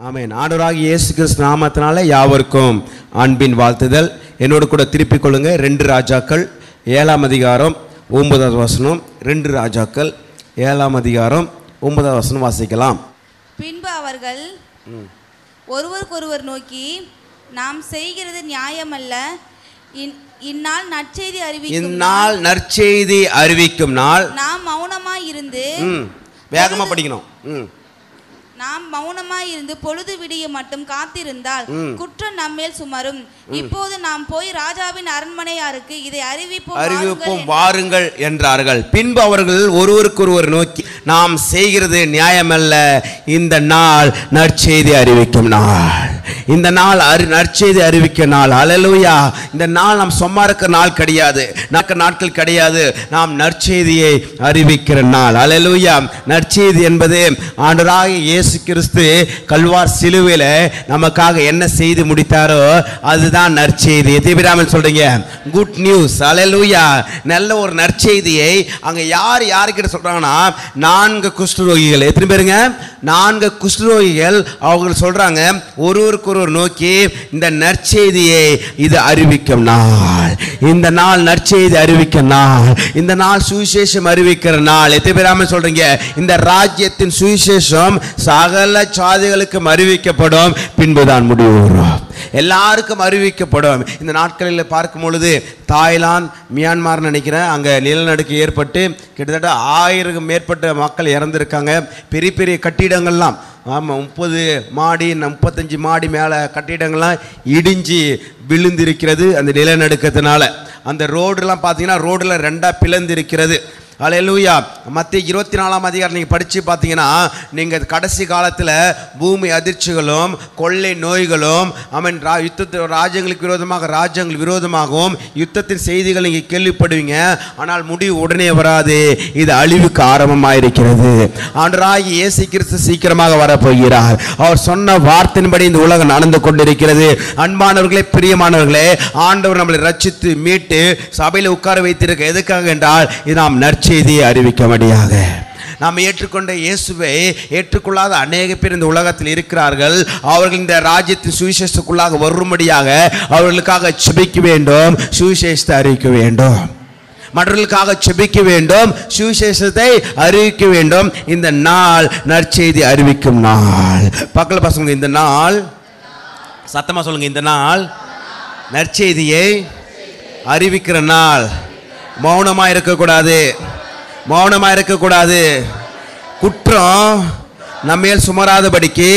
ஆமென். ஆண்டவராகிய இயேசு கிறிஸ்து நாமத்தினால யாவருக்கும் அன்பின் வாழ்த்துதல். என்னோடு கூட திருப்பிக் கொள்ளுங்க. 2 ராஜாக்கள் 7ஆம் அதிகாரம் 9வது வசனம். 2 ராஜாக்கள் 7ஆம் அதிகாரம் 9வது வசனம் வாசிக்கலாம். பின்பு அவர்கள் ஒருவருக்கொருவர் நோக்கி, நாம் செய்கிறது நியாயமல்ல, இந்நாள் நற்செய்தி அறிவிக்கும் நாள் நாம் மௌனமாய் இருந்து வேகமா படிக்கணும். நாம் மௌனமாய் இருந்து பொழுது விடிய மட்டும் காத்திருந்தால் குற்றம் நம்மேல் சுமரும். இப்போது நாம் போய் ராஜாவின் அரண்மனையாருக்கு இதை அறிவிப்போம் வாருங்கள் என்றார்கள். பின்பு அவர்கள் ஒருவருக்கொருவர் நோக்கி, நாம் செய்கிறது நியாயமல்ல, இந்த நாள் நற்செய்தி அறிவிக்கும் நாள், இந்த நாள் நற்செய்தி அறிவிக்க நாள். அல்லேலூயா. இந்த நாள் நாம் சும்மா இருக்கிற நாள் கிடையாது, நாட்கள் கிடையாது, நாம் நற்செய்தியை அறிவிக்கிற நாள். அல்லேலூயா. நற்செய்தி என்பது ஆண்டவராகிய இயேசு கிறிஸ்து கல்வார் சிலுவையில நமக்காக என்ன செய்து முடித்தாரோ அதுதான் நற்செய்தி. தீவிராமல் சொல்றீங்க, குட் நியூஸ். அல்லேலூயா. நல்ல ஒரு நற்செய்தியை அங்க யாருக்கிட்ட சொல்றாங்கன்னா, 4 குஷ்டரோகிகள். எத்தனை பேருங்க? 4 குஷ்டரோகிகள். அவங்க சொல்றாங்க, ஒருவருக்கொருவர் நோக்கி, இந்த நற்செய்தியை இது அறிவிக்கும் நாள், இந்த நாள் நற்செய்தி அறிவிக்கும் நாள், இந்த நாள் சுவிசேஷம் அறிவிக்கிற நாள். எத்தனை பேராம சொல்றீங்க? இந்த ராஜ்யத்தின் சுவிசேஷம் சகல சாதிகளுக்கும் அறிவிக்கப்படும், பின்புதான் முடிவு வரும், எல்லாருக்கும் அறிவிக்கப்படும். இந்த நாட்களில் பார்க்கும் பொழுது தாய்லாந்து, மியான்மார் நினைக்கிறேன், அங்கே நிலநடுக்கம் ஏற்பட்டு கிட்டத்தட்ட 1000 மேற்பட்ட மக்கள் இறந்துருக்காங்க. பெரிய பெரிய கட்டிடங்கள்லாம், ஆமாம், 30 மாடி 35 மாடி மேலே கட்டிடங்கள்லாம் இடிஞ்சு விழுந்திருக்கிறது அந்த நிலநடுக்கத்தினால. அந்த ரோடெலாம் பார்த்தீங்கன்னா ரோடில் 2ஆக பிளந்திருக்கிறது. அல்லேலூயா. மத்திய 24ஆம் அதிகாரம் நீங்கள் படித்து பார்த்தீங்கன்னா, நீங்கள் கடைசி காலத்தில் பூமி அதிர்ச்சிகளும் கொள்ளை நோய்களும் ராஜ்யங்களுக்கு விரோதமாக ராஜ்யங்கள் விரோதமாகவும் யுத்தத்தின் செய்திகள் நீங்கள் கேள்விப்படுவீங்க. ஆனால் முடிவு உடனே வராது, இது அழிவுக்கு ஆரம்பமாக இருக்கிறது. ஆண்டவராகிய இயேசு கிறிஸ்து சீக்கிரமாக வரப்போகிறார். அவர் சொன்ன வார்த்தையின்படி இந்த உலகம் நடந்து கொண்டிருக்கிறது. அன்பானவர்களே, பிரியமானவர்களே, ஆண்டவர் நம்மளை ரட்சித்து மீட்டு சபையில் உட்கார வைத்திருக்க எதுக்காக என்றால், இது நாம் செய்தியை அறிவிக்கும்படியாக. நாம் ஏற்றுக்கொண்ட இயேசுவை ஏற்றுக்கொள்ளாத அநேக பேர் இந்த உலகத்தில் இருக்கிறார்கள். அவர்கள் இந்த ராஜ்யத்தின் சுவிசேஷத்துக்குள்ளாக வரும்படியாக அவர்களுக்காக செபிக்க வேண்டும், சுவிசேஷத்தை அறிவிக்க வேண்டும், மற்றவர்களுக்காக செபிக்க வேண்டும், சுவிசேஷத்தை அறிவிக்க வேண்டும். இந்த நாள் நற்செய்தி அறிவிக்கும் நாள். பக்கத்துல பசங்க, இந்த நாள் சத்தமா சொல்லுங்க, இந்த நாள் நற்செய்தியை அறிவிக்கிற நாள். மௌனமாக இருக்கக்கூடாது, மௌனமாக இருக்கக்கூடாது. குற்றம் நம்மேல் சுமராதபடிக்கு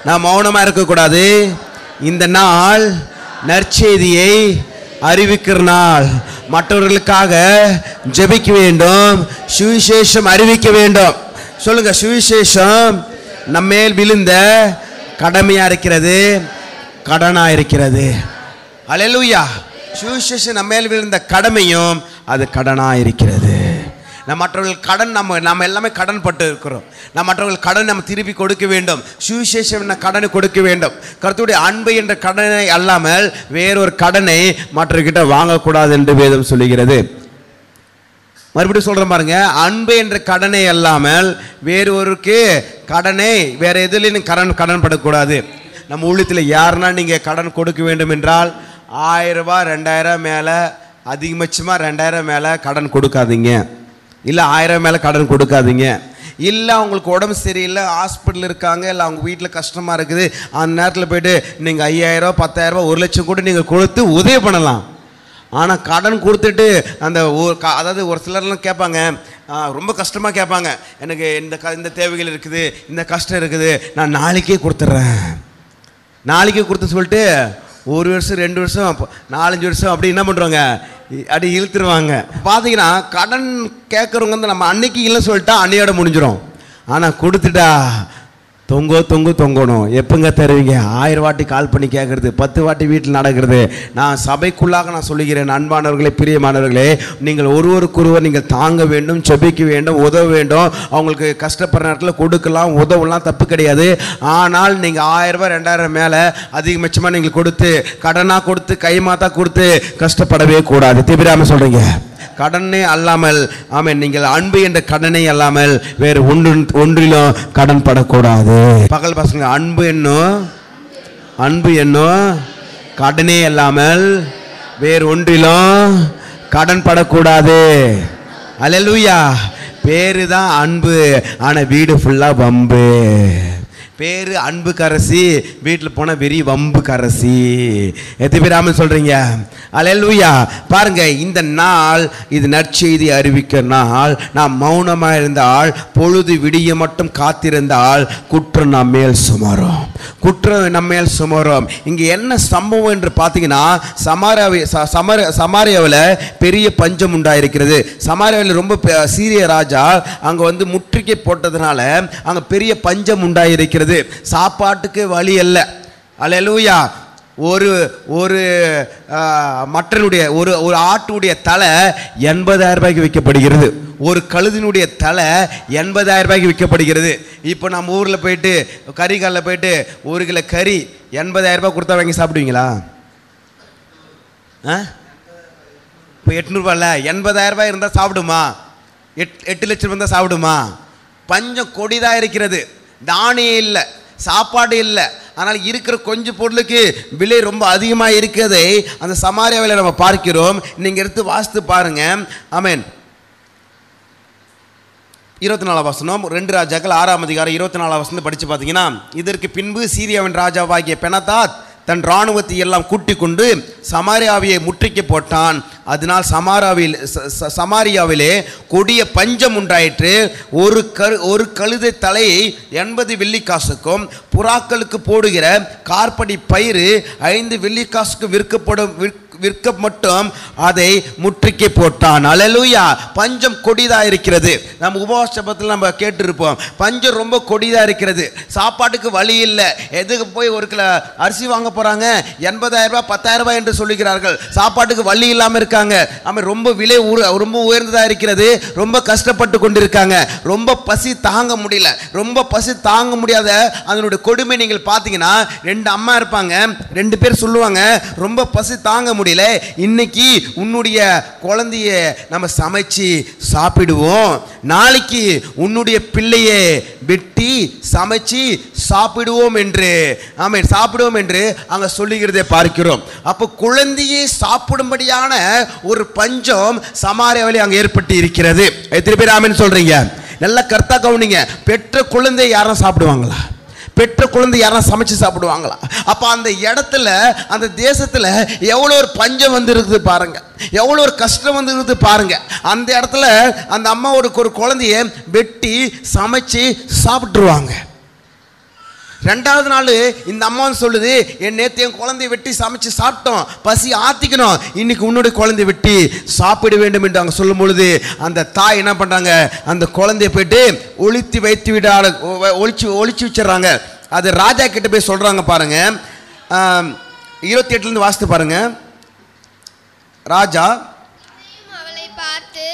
நாம் மௌனமாக இருக்கக்கூடாது. இந்த நாள் நற்செய்தியை அறிவிக்கிற நாள். மற்றவர்களுக்காக ஜெபிக்க வேண்டும், சுவிசேஷம் அறிவிக்க வேண்டும். சொல்லுங்க, சுவிசேஷம் நம்மேல் விழுந்த கடமையாக இருக்கிறது, கடனாக இருக்கிறது. அல்லேலூயா. சுவிசேஷம் நம்ம மேல் விழுந்த கடமையும் அது கடனாக இருக்கிறது. நம்ம மற்றவர்கள் கடன் நம்ம எல்லாமே கடன் பட்டு இருக்கிறோம். நம்ம மற்றவர்கள் கடன் நம்ம திருப்பி கொடுக்க வேண்டும். சுவிசேஷம் என்ன கடனை கொடுக்க வேண்டும். கர்த்தருடைய அன்பு என்ற கடனை அல்லாமல் வேறொரு கடனை மற்றவர்கிட்ட வாங்கக்கூடாது என்று வேதம் சொல்லுகிறது. மறுபடியும் சொல்கிறேன் பாருங்க, அன்பு என்ற கடனை அல்லாமல் வேறொருக்கு கடனை வேற எதுலையும் கடன் படக்கூடாது. நம்ம ஊழியத்தில் யாருன்னா நீங்கள் கடன் கொடுக்க வேண்டும் என்றால் 1000 ரூபா 2000 மேலே, அதிகபட்சமாக 2000 மேலே கடன் கொடுக்காதீங்க. இல்லை 1000 மேலே கடன் கொடுக்காதீங்க. இல்லை அவங்களுக்கு உடம்பு சரியில்லை, ஹாஸ்பிட்டல் இருக்காங்க, இல்லை அவங்க வீட்டில் கஷ்டமாக இருக்குது, அந்த நேரத்தில் போய்ட்டு நீங்கள் 5000 10,000 1 லட்சம் கூட நீங்கள் கொடுத்து உதவி பண்ணலாம். ஆனால் கடன் கொடுத்துட்டு அதாவது ஒரு சிலர்லாம் கேட்பாங்க, ரொம்ப கஷ்டமாக கேட்பாங்க, எனக்கு இந்த தேவைகள் இருக்குது, இந்த கஷ்டம் இருக்குது, நான் நாளைக்கே கொடுத்துட்றேன், நாளைக்கே கொடுத்து சொல்லிட்டு 1 வருஷம் 2 வருஷம் 4-5 வருஷம் அப்படி என்ன பண்ணுறாங்க, அப்படி இழுத்துருவாங்க. பார்த்தீங்கன்னா கடன் கேட்குறவங்க வந்து நம்ம அன்னைக்கு இல்லை சொல்லிட்டா அன்னையோட முடிஞ்சிடும். ஆனால் கொடுத்துட்டா தொங்கணும். எப்பங்க தருவீங்க? 1000 வாட்டி கால் பண்ணி கேட்குறது, 10 வாட்டி வீட்டில் நடக்கிறது. நான் சபைக்குள்ளாக நான் சொல்லுகிறேன், அன்பானவர்களே, பிரியமானவர்களே, நீங்கள் ஒருவருக்கொருவர் நீங்கள் தாங்க வேண்டும், செபிக்க வேண்டும், உதவ வேண்டும். அவங்களுக்கு கஷ்டப்படுற நேரத்தில் கொடுக்கலாம், உதவலாம், தப்பு கிடையாது. ஆனால் நீங்கள் 1000 ரூபாய் 2000 மேலே அதிகபட்சமாக நீங்கள் கொடுத்து கடனாக கொடுத்து கைமாத்தா கொடுத்து கஷ்டப்படவே கூடாது. தீவிரமாக சொல்கிறீங்க, கடனே அல்லாமல், ஆமென், நீங்கள் அன்பு என்ற கடனை அல்லாமல் வேறு ஒன்றிலும் கடன் படக்கூடாது. பகல் பசங்க, அன்பு என்னும் கடனே அல்லாமல் வேறு ஒன்றிலும் கடன் படக்கூடாது. அல்லேலூயா. பேரு தான் அன்பு, ஆனா வீடு ஃபுல்லா வம்பு. பேரு அன்பு கரசி, வீட்டில் போனால் வெறி வம்பு கரசி. எத்தனை பேர் ஆமென் சொல்றீங்க? அல்லேலூயா. பாருங்க, இந்த நாள் இது நற்செய்தி அறிவிக்கிற நாள். நாம் மௌனமாக இருந்தால், பொழுது விடிய மட்டும் காத்திருந்தால் குற்றம் நம்ம மேல் சுமரும். இங்கே என்ன சம்பவம் என்று பார்த்தீங்கன்னா, சமாரியாவில் பெரிய பஞ்சம் உண்டாயிருக்கிறது. சமாரியாவில் ரொம்ப சீரிய ராஜா அங்கே முற்றுகை போட்டதுனால அங்கே பெரிய பஞ்சம் உண்டாயிருக்கிறது. சாப்பாட்டுக்கு வழி அல்ல. அல்லேலூயா. ஒரு மட்டனுடைய ஒரு ஆட்டுடைய தலை 80,000 ரூபாய்க்கு விற்கப்படுகிறது. ஒரு கழுதினுடைய தலை 80,000 ரூபாய்க்கு விற்கப்படுகிறது. இப்போ நம்ம ஊரில் போயிட்டு கறிக்காலில் போயிட்டு 1 கிலோ கறி 80,000 ரூபாய் கொடுத்தா வாங்கி சாப்பிடுவீங்களா? இப்போ 800 ரூபாயில் 80,000 ரூபாய் இருந்தால் சாப்பிடுமா? 8 லட்சம் இருந்தால் சாப்பிடுமா? பஞ்சம் கொடிதாக இருக்கிறது. தானியம் இல்லை, சாப்பாடு இல்லை. ஆனால் இருக்கிற கொஞ்சம் பொருளுக்கு விலை ரொம்ப அதிகமாக இருக்கிறதை அந்த சமாரியாவில் நம்ம பார்க்கிறோம். நீங்கள் எடுத்து வாசித்து பாருங்க. ஆமென். 24 வசனம், 2 ராஜாக்கள் 6ஆம் அதிகாரம் 24 வசனம் படித்து பார்த்தீங்கன்னா, இதற்கு பின்பு சீரியாவின் ராஜாவாகிய பெனாதாத் தன் இராணுவத்தை எல்லாம் கூட்டிக் கொண்டு சமாரியாவியை முற்றுகை போட்டான். அதனால் சமாரியாவிலே கொடிய பஞ்சம் உண்டாயிற்று. ஒரு கழுதை தலையை 80 வெள்ளிக்காசுக்கும் புறாக்களுக்கு போடுகிற கார்படி பயிறு 5 வெள்ளிக்காசுக்கு விற்க மட்டும் அதை முற்றுகை போட்டான். அல்லேலூயா. பஞ்சம் கொடிதா இருக்கிறது. நம்ம உபவாச ஜெபத்தில் நம்ம கேட்டிருப்போம், பஞ்சம் ரொம்ப கொடிதா இருக்கிறது. சாப்பாட்டுக்கு வழி இல்லை. எதுக்கு போய் 1 கிலோ அரிசி வாங்க போறாங்க? 80,000 ரூபாய் 10,000 ரூபாய் என்று சொல்லுகிறார்கள். சாப்பாட்டுக்கு வழி இல்லாமல் இருக்காங்க. அவன் ரொம்ப விலை ரொம்ப உயர்ந்ததா இருக்கிறது. ரொம்ப கஷ்டப்பட்டு கொண்டிருக்காங்க. ரொம்ப பசி தாங்க முடியல. ரொம்ப பசி தாங்க முடியாத அதனுடைய கொடுமை நீங்கள் பார்த்தீங்கன்னா, 2 அம்மா இருப்பாங்க. 2 பேர் சொல்லுவாங்க, ரொம்ப பசி தாங்க முடியல, இன்னைக்கு உன்னுடைய குழந்தைய நம்ம சமைச்சு சாப்பிடுவோம், நாளைக்கு உன்னுடைய பிள்ளையை வெட்டி சமைச்சு சாப்பிடுவோம் என்று, ஆமென், சாப்பிடுவோம் என்று அங்க சொல்லுகிறதை பார்க்கிறோம். அப்போ குழந்தையை சாப்பிடும்படியான ஒரு பஞ்சம் சமாரியாவிலே அங்க ஏற்பட்டு இருக்கிறது. எத்தனை பேர் ஆமென் சொல்றீங்க? நல்ல கர்த்தா கவனிங்க. பெற்ற குழந்தை யாரும் சாப்பிடுவாங்களா? பெற்ற குழந்தை யாரும் சமைச்சு சாப்பிடுவாங்களா? அப்ப அந்த இடத்துல, அந்த தேசத்துல எவ்வளோ ஒரு பஞ்சம் வந்து இருக்குது பாருங்க, எவ்வளோ ஒரு கஷ்டம் வந்து இருக்குது பாருங்க. அந்த இடத்துல அந்த அம்மாவோட ஒரு குழந்தைய வெட்டி சமைச்சு சாப்பிட்டுருவாங்க. 2வது நாள் இந்த அம்மா சொல்லுது, நேற்று என் குழந்தைய வெட்டி சமைச்சு சாப்பிட்டோம், பசி ஆத்திக்கணும், இன்னைக்கு உன்னுடைய குழந்தைய வெட்டி சாப்பிட வேண்டும் என்று அவங்க சொல்லும் பொழுது அந்த தாய் என்ன பண்றாங்க, அந்த குழந்தைய போயிட்டு ஒளித்து வைத்து விட ஒளிச்சு வச்சிடறாங்க. அது ராஜா கிட்ட போய் சொல்றாங்க பாருங்க. 28 வாசித்து பாருங்க. ராஜா அவளை பார்த்து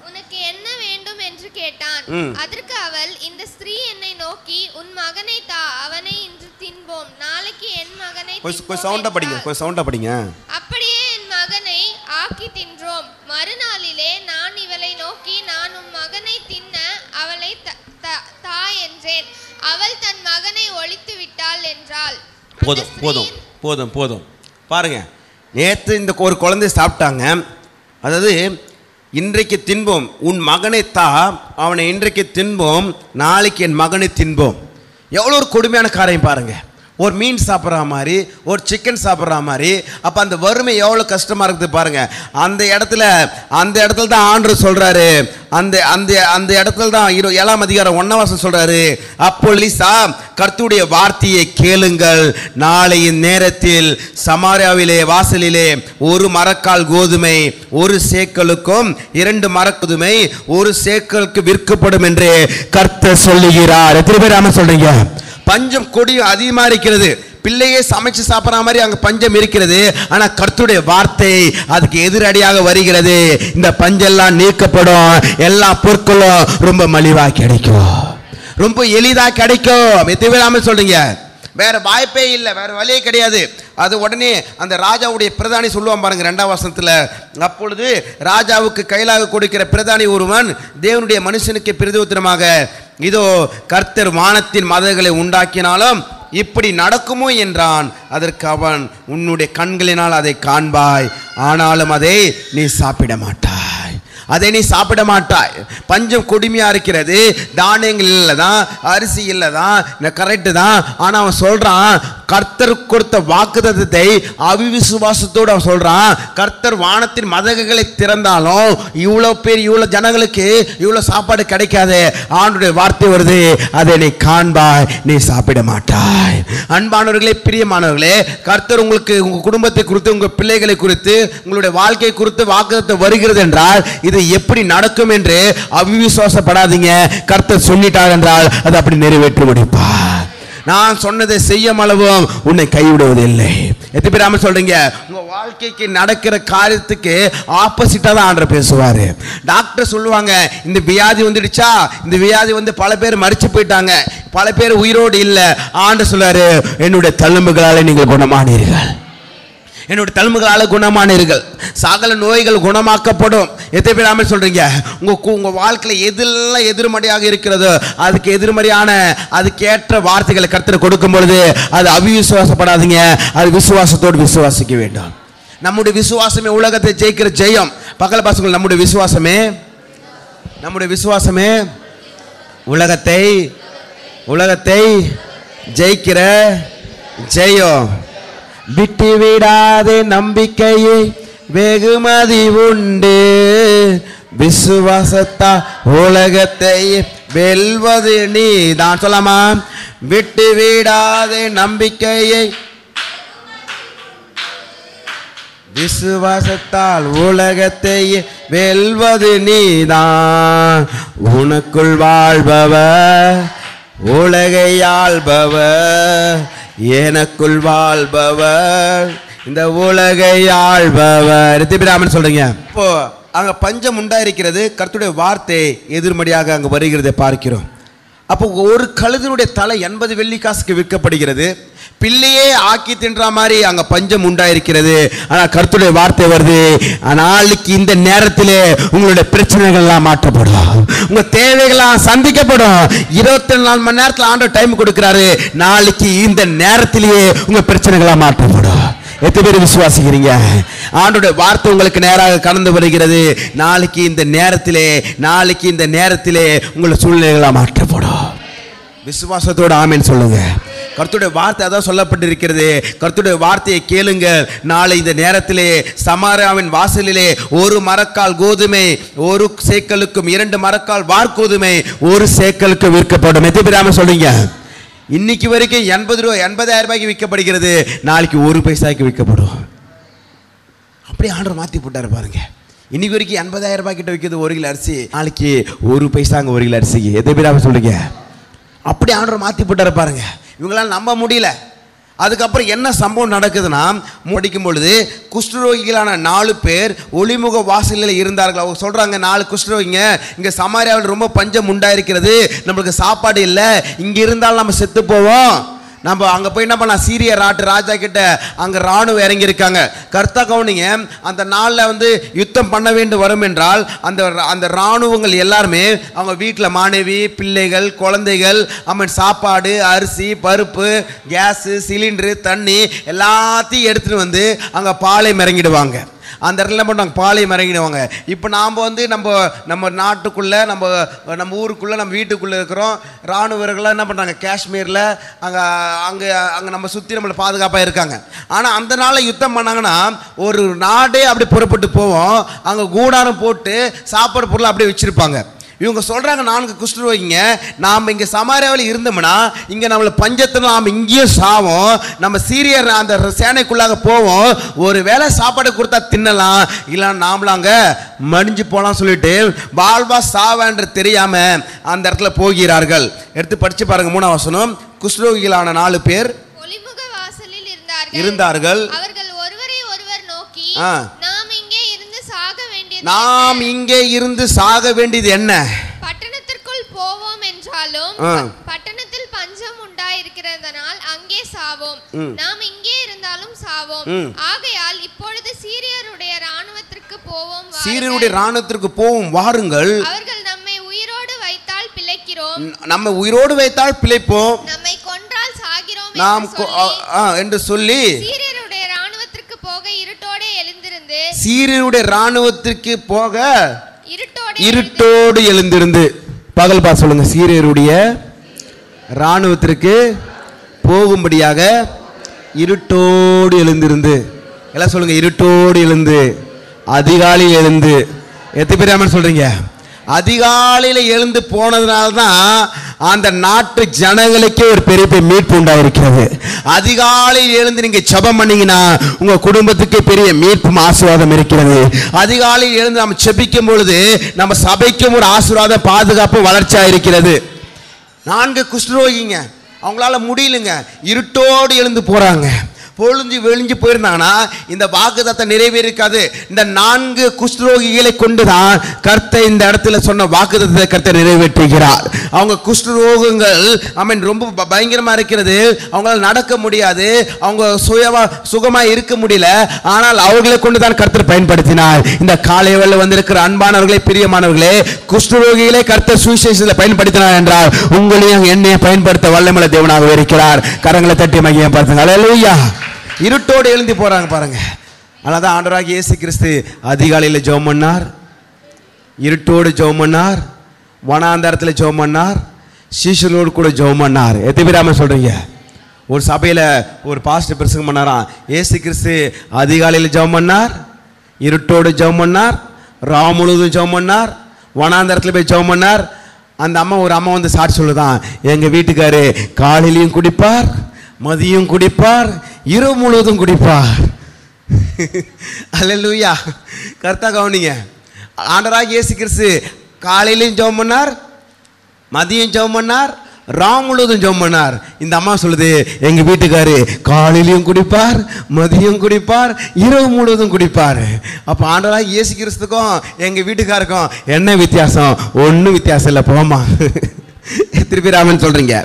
உனக்கு என்ன வேண்டும் என்று கேட்டான். அதற்கு அவள், இந்த ஸ்திரீ என்னை நோக்கி, உன் மகனை தா, அவனை இன்று தின்போம், நாளைக்கு என் மகனை கொஞ்சம் சவுண்டா படிங்க. அப்படியே என் மகனை ஆக்கி தின்றோம். மறுநாளிலே நான் இவளை நோக்கி, நான் உன் மகனை தின்ன அவளை தா என்றேன். அவள் தன் மகனை ஒளித்து விட்டாள் என்றாள். போதும் பாருங்க. நேற்று இந்த ஒரு குழந்தை சாப்பிட்டாங்க. அதாவது, இன்றைக்கு தின்போம், உன் மகனை தா, அவனை இன்றைக்கு தின்போம், நாளைக்கு என் மகனை தின்போம். எவ்வளோ ஒரு கொடுமையான காரியம் பாருங்க. ஒரு மீன் சாப்பிட்ற மாதிரி, ஒரு சிக்கன் சாப்பிட்ற மாதிரி. அப்போ அந்த வறுமை எவ்வளோ கஷ்டமாக இருக்குது பாருங்க. அந்த இடத்துல தான் ஆண்டவர் சொல்கிறாரு, அந்த இடத்துல தான் 7ஆம் அதிகாரம் 1ஆம் வசனம் சொல்கிறாரு, அப்பொழுது கர்த்தருடைய வார்த்தையை கேளுங்கள், நாளைய நேரத்தில் சமாரியாவிலே வாசலிலே 1 மரக்கால் கோதுமை 1 சேக்கலுக்கும் 2 மரக்கோதுமை 1 சேக்கலுக்கு விற்கப்படும் என்று கர்த்தர் சொல்லுகிறார். எத்தனை பேர் ஆமென் சொல்றீங்க? பஞ்சம் கொடி அதிகமா இருக்கிறது. பிள்ளையே சமைச்சு சாப்பிட்ற மாதிரி அங்க பஞ்சம் இருக்கிறது. ஆனா கர்த்தருடைய வார்த்தை அதுக்கு எதிரடியாக வருகிறது. இந்த பஞ்செல்லாம் நீக்கப்படும், எல்லா பொருட்களும் ரொம்ப மலிவா கிடைக்கும், ரொம்ப எளிதா கிடைக்கும். எத்தனை பேர் ஆமென் சொல்றீங்க? வேற வாய்ப்பே இல்லை, வேற வழியே கிடையாது. அது உடனே அந்த ராஜாவுடைய பிரதானி சொல்லுவான் பாருங்க 2ஆம் வசனத்துல, அப்பொழுது ராஜாவுக்கு கையிலாக கொடுக்கிற பிரதானி ஒருவன் தேவனுடைய மனுஷனுக்கு பிரதியுத்தரமாக, இதோ கர்த்தர் வானத்தின் மதகுகளை உண்டாக்கினாலும் இப்படி நடக்குமோ என்றான். அதற்கு அவன், உன்னுடைய கண்களினால் அதை காண்பாய், ஆனாலும் அதை நீ சாப்பிட மாட்டாய், அதை நீ சாப்பிட மாட்டாய். பஞ்சம் கொடுமையா இருக்கிறது, தானியங்கள் இல்லைதான், அரிசி இல்லைதான், இந்த கரெக்டு தான். ஆனால் அவன் சொல்றான், கர்த்தர் கொடுத்த வாக்குத்தத்தத்தை அவிசுவாசத்தோடு அவன் சொல்றான். கர்த்தர் வானத்தின் மதகுகளை திறந்தாலும் இவ்வளோ பேர் இவ்வளோ ஜனங்களுக்கு இவ்வளோ சாப்பாடு கிடைக்காது. ஆண்டவருடைய வார்த்தை வருது, அதை நீ காண்பாய், நீ சாப்பிட மாட்டாய். அன்பானவர்களே, பிரியமானவர்களே, கர்த்தர் உங்களுக்கு உங்கள் குடும்பத்தை குறித்து, உங்கள் பிள்ளைகளை குறித்து, உங்களுடைய வாழ்க்கை குறித்து வாக்குத்தத்தம் வருகிறது என்றால் இது எப்படி நடக்கும் என்று அவிசுவாசப்படாதீங்க. கர்த்தர் சொல்லிட்டார் என்றால் அது அப்படி நிறைவேற்றி முடிப்பார். நான் சொன்னதை செய்யும் அளவும் உன்னை கைவிடுவதில்லை. எத்தனை பேர் ஆமென் சொல்றீங்க? உங்க வாழ்க்கைக்கு நடக்கிற காரியத்துக்கு ஆப்போசிட்டா தான் ஆண்டவர் பேசுவாரு. டாக்டர் சொல்லுவாங்க, இந்த வியாதி வந்துடுச்சா, இந்த வியாதி வந்து பல பேர் மரிச்சு போயிட்டாங்க, பல பேர் உயிரோடு இல்லை. ஆண்டவர் சொல்றாரு, என்னுடைய தழும்புகளால் நீங்கள் குணமானீர்கள், என்னுடைய தழும்புகளால் குணமானீர்கள், சகல நோய்கள் குணமாக்கப்படும். எத்தனை பேர் ஆமென் சொல்றீங்க? உங்க வாழ்க்கையில் எதெல்லாம் எதிர்மறையாக இருக்கிறதோ அதுக்கு எதிர்மறையான அதுக்கேற்ற வார்த்தைகளை கர்த்தர் கொடுக்கும் பொழுது அது அவிசுவாசப்படாதீங்க, அது விசுவாசத்தோடு விசுவாசிக்க வேண்டும். நம்முடைய விசுவாசமே உலகத்தை ஜெயிக்கிற ஜெயம். பக்கல பாசங்கள், நம்முடைய விசுவாசமே உலகத்தை ஜெயிக்கிற ஜெயம். விட்டு விடாதே நம்பிக்கையை வெகுமதி உண்டு, விசுவாசத்தா உலகத்தை வெல்வது நீ தான். சொல்லாமா? விட்டு விடாதே நம்பிக்கையை, விசுவாசத்தால் உலகத்தை வெல்வது நீதான். உனக்குள் வாழ்பவர் உலகை ஆள்பவர், எனக்குள் வாழ்பவர் இந்த உலகை ஆள்பவர். ஆமென் சொல்றீங்க? இப்போ அங்க பஞ்சம் உண்டாயிருக்கிறது, கர்த்தருடைய வார்த்தை எதிர்மறையாக அங்க வருகிறதை பார்க்கிறோம். அப்போ ஒரு கழுதனுடைய தலை 80 வெள்ளிக்காசுக்கு விற்கப்படுகிறது. பிள்ளையே ஆக்கி தின்ற மாதிரி அங்க பஞ்சம் உண்டாயிருக்கிறது. ஆனா கர்த்தருடைய வார்த்தை வருது, நாளைக்கு இந்த நேரத்திலே உங்களுடைய பிரச்சனைகள் எல்லாம் மாற்றப்படும், உங்க தேவைகள்லாம் சந்திக்கப்படும். 24 மணி நேரத்தில் ஆண்டவர் டைம் கொடுக்கிறாரு, நாளைக்கு இந்த நேரத்திலேயே உங்க பிரச்சனைகள்லாம் மாற்றப்படும். எத்தனை பேர் விசுவாசிக்கிறீங்க? ஆண்டவருடைய வார்த்தை உங்களுக்கு நேராக கடந்து வருகிறது. நாளைக்கு இந்த நேரத்திலே உங்களுடைய சூழ்நிலைகளாக மாற்றப்படும். விசுவாசத்தோடு ஆமென் சொல்லுங்க. கர்த்தருடைய வார்த்தை அதான் சொல்லப்பட்டிருக்கிறது. கர்த்தருடைய வார்த்தையை கேளுங்க. நாளை இந்த நேரத்திலே சமாரியாவின் வாசலிலே 1 மரக்கால் கோதுமை 1 சேக்கலுக்கும் 2 மரக்கால் வார்கோதுமை 1 சேக்கலுக்கு விற்கப்படும். எத்தனை பேர் ஆமென் சொல்றீங்க? இன்னைக்கு வரைக்கும் 80,000 ரூபாய்க்கு விற்கப்படுகிறது, நாளைக்கு 1 பைசாய்க்கு விற்கப்படும். அப்படியே ஆண்டவர் மாற்றி போட்டாரு பாருங்க. இன்னைக்கு வரைக்கும் 80,000 ரூபாய் கிட்ட விற்கிறது 1 கிலோ அரிசி, நாளைக்கு 1 பைசாங்க 1 கிலோ அரிசிக்கு. எத்தனை பேர் சொல்றீங்க? அப்படி ஆண்டவர் மாற்றி போட்டாரு பாருங்க. இவங்களால் நம்ப முடியல. அதுக்கப்புறம் என்ன சம்பவம் நடக்குதுன்னா, முடிக்கும் பொழுது குஷ்டரோகிகளான 4 பேர் ஒளிமுக வாசலில் இருந்தார்கள். அவங்க சொல்றாங்க, 4 குஷ்டரோகிங்க, இங்க சமாரியாவில் ரொம்ப பஞ்சம் உண்டாயிருக்கிறது, நம்மளுக்கு சாப்பாடு இல்லை, இங்க இருந்தாலும் நம்ம செத்து போவோம். நம்ம அங்கே போய் என்ன பண்ணலாம், சீரிய ராஜா கிட்ட அங்கே இராணுவம் இறங்கியிருக்காங்க. கர்த்தா கவனிங்க, அந்த நாளில் வந்து யுத்தம் பண்ண வேண்டும் வரும் என்றால் அந்த இராணுவங்கள் எல்லாருமே அவங்க வீட்டில் மனைவி பிள்ளைகள் குழந்தைகள் சாப்பாடு அரிசி பருப்பு கேஸு சிலிண்டரு தண்ணி எல்லாத்தையும் எடுத்துகிட்டு வந்து அங்கே பாளையம் இறங்கிடுவாங்க. அந்த இடத்துல மட்டும் நாங்கள் பாளையம் இறங்கிடுவாங்க. இப்போ நாம் வந்து நம்ம நாட்டுக்குள்ளே நம்ம ஊருக்குள்ளே நம்ம வீட்டுக்குள்ளே இருக்கிறோம். இராணுவர்கள்லாம் என்ன பண்ணுறாங்க, காஷ்மீரில் அங்கே நம்ம சுற்றி நம்மளை பாதுகாப்பாக இருக்காங்க. ஆனால் அந்த நாளில் யுத்தம் பண்ணாங்கன்னா ஒரு நாடே அப்படி புறப்பட்டு போவோம். அங்கே கூடாரம் போட்டு சாப்பாடு பொருள் அப்படியே வச்சுருப்பாங்க. இவங்க சொல்கிறாங்க, 4 குஷ்டரோகிங்க, நாம் இங்கே சமாரியாவில் இருந்தோம்னா இங்கே நம்மளை பஞ்சத்தில் நாம் இங்கேயும் சாவோம், நம்ம சீரியர் அந்த சேனைக்குள்ளாக போவோம், ஒரு வேளை சாப்பாடு கொடுத்தா தின்னலாம், இல்லை நாமளும் அங்கே மடிஞ்சு போகலாம் சொல்லிட்டு வாழ்வா சாவான்று தெரியாமல் அந்த இடத்துல போகிறார்கள். எடுத்து படித்து பாருங்க 3ஆம் வசனம். குஷ்டரோகிகளான 4 பேர் ஒளிமுக வாசலில் இருந்தார்கள். அவர்கள் ஒருவரை ஒருவர் நோக்கி, நாம் இங்கே இருந்து சாக வேண்டியது என்ன? பட்டணத்திற்குள் போவோம் என்றாலும் பட்டணத்தில் பஞ்சம் உண்டாயிருக்கிறதனால் அங்கே சாவோம், நாம் இங்கே இருந்தாலும் ஆகையால் இப்பொழுது சீரியருடைய ராணுவத்திற்கு போவோம், சீரியருடைய ராணுவத்திற்கு போவோம் வாருங்கள். அவர்கள் நம்மை உயிரோடு வைத்தால் பிழைக்கிறோம், நம்ம உயிரோடு வைத்தால் பிழைப்போம், நம்மை கொன்றால் சாகிறோம் நாம் என்று சொல்லி சீரியருடைய ராணுவத்திற்கு போக இருட்டோடு எழுந்திருந்து, சீரியருடைய ராணுவத்திற்கு போக இருட்டோடு எழுந்திருந்து. பகல் பா சொல்லுங்க. சீரியருடைய ராணுவத்திற்கு போகும்படியாக இருட்டோடு எழுந்திருந்து. எல்லாம் சொல்லுங்க. இருட்டோடு எழுந்து, அதிகாலை எழுந்து. எத்தனை பேர் சொல்றீங்க? அதிகாலையில எழுந்து போனதுனால தான் அந்த நாட்டு ஜனங்களுக்கே ஒரு பெரிய மீட்பு உண்டாயிருக்கிறது. அதிகாலையில் எழுந்து நீங்க ஜெபம் பண்ணீங்கன்னா உங்க குடும்பத்துக்கு பெரிய மீட்பும் ஆசீர்வாதம் இருக்கிறது. அதிகாலையில் எழுந்து நம்ம ஜெபிக்கும் பொழுது நம்ம சபைக்கும் ஒரு ஆசீர்வாதம், பாதுகாப்பு, வளர்ச்சியா இருக்கிறது. 4 குஷ்டரோகிங்க, அவங்களால முடியலங்க, இருட்டோடு எழுந்து போறாங்க. பொழுஞ்சு வெளிஞ்சு போயிருந்தாங்கன்னா இந்த வாக்குத்தத்தம் நிறைவேறிக்காது. இந்த 4 குஷ்டரோகிகளை கொண்டுதான் கர்த்தர் இந்த இடத்துல சொன்ன வாக்குத்தத்தத்தை கர்த்தர் நிறைவேற்றுகிறார். அவங்க குஷ்டரோகங்கள் ரொம்ப பயங்கரமா இருக்கிறது. அவங்களால நடக்க முடியாது, அவங்க சுகமா இருக்க முடியல. ஆனால் அவர்களை கொண்டுதான் கர்த்தர் பயன்படுத்தினார். இந்த காலை வேளை வந்திருக்கிற அன்பானவர்களே, பிரியமானவர்களே, குஷ்டரோகிகளை கர்த்தர் சுவிசேஷத்தில் பயன்படுத்தினார் என்றால் உங்களையும் என்னையும் பயன்படுத்த வல்லமையுள்ள தேவனாக இருக்கிறார். கரங்களை தட்டி மகிமையை பார்த்துங்க. அல்லேலூயா. இருட்டோடு எழுந்து போறாங்க பாருங்க. அதனால ஆண்டவராகிய இயேசு கிறிஸ்து அதிகாலையில் ஜெபம் பண்ணார், இருட்டோடு ஜெபம் பண்ணார், வனாந்தரத்தில் ஜெபம் பண்ணார், சீஷர்களோடு கூட ஜெபம் பண்ணார். எத்தனை பேர் சொல்றீங்க? ஒரு சபையில் ஒரு பாஸ்டர் பிரசங்கம் பண்ணாராம். இயேசு கிறிஸ்து அதிகாலையில் ஜெபம் பண்ணார், இருட்டோடு ஜெபம் பண்ணார், ராம் முழுவதும் ஜெபம் பண்ணார், வனாந்தரத்தில் போய் ஜெபம் பண்ணார். அந்த ஒரு அம்மா வந்து சாட்சி சொல்லுதான், எங்க வீட்டுக்காரு காலையிலையும் குடிப்பார், மதியம் குடிப்பார், இரவு முழுவதும் குடிப்பார். அல்லேலூயா. கர்த்தா கவனிங்க. ஆண்டவராகிய இயேசு கிறிஸ்து காலையிலையும் ஜெபம் பண்ணார், மதியம் ஜெபம் பண்ணார், ராம் முழுவதும் ஜெபம் பண்ணார். இந்த அம்மா சொல்லுது, எங்க வீட்டுக்காரு காலையிலையும் குடிப்பார், மதியம் குடிப்பார், இரவு முழுவதும் குடிப்பார். அப்ப ஆண்டவராகிய இயேசு கிறிஸ்துக்கும் எங்க வீட்டுக்காருக்கும் என்ன வித்தியாசம்? ஒன்றும் வித்தியாசம் இல்லை. போமா திருப்பிராமன் சொல்றீங்க.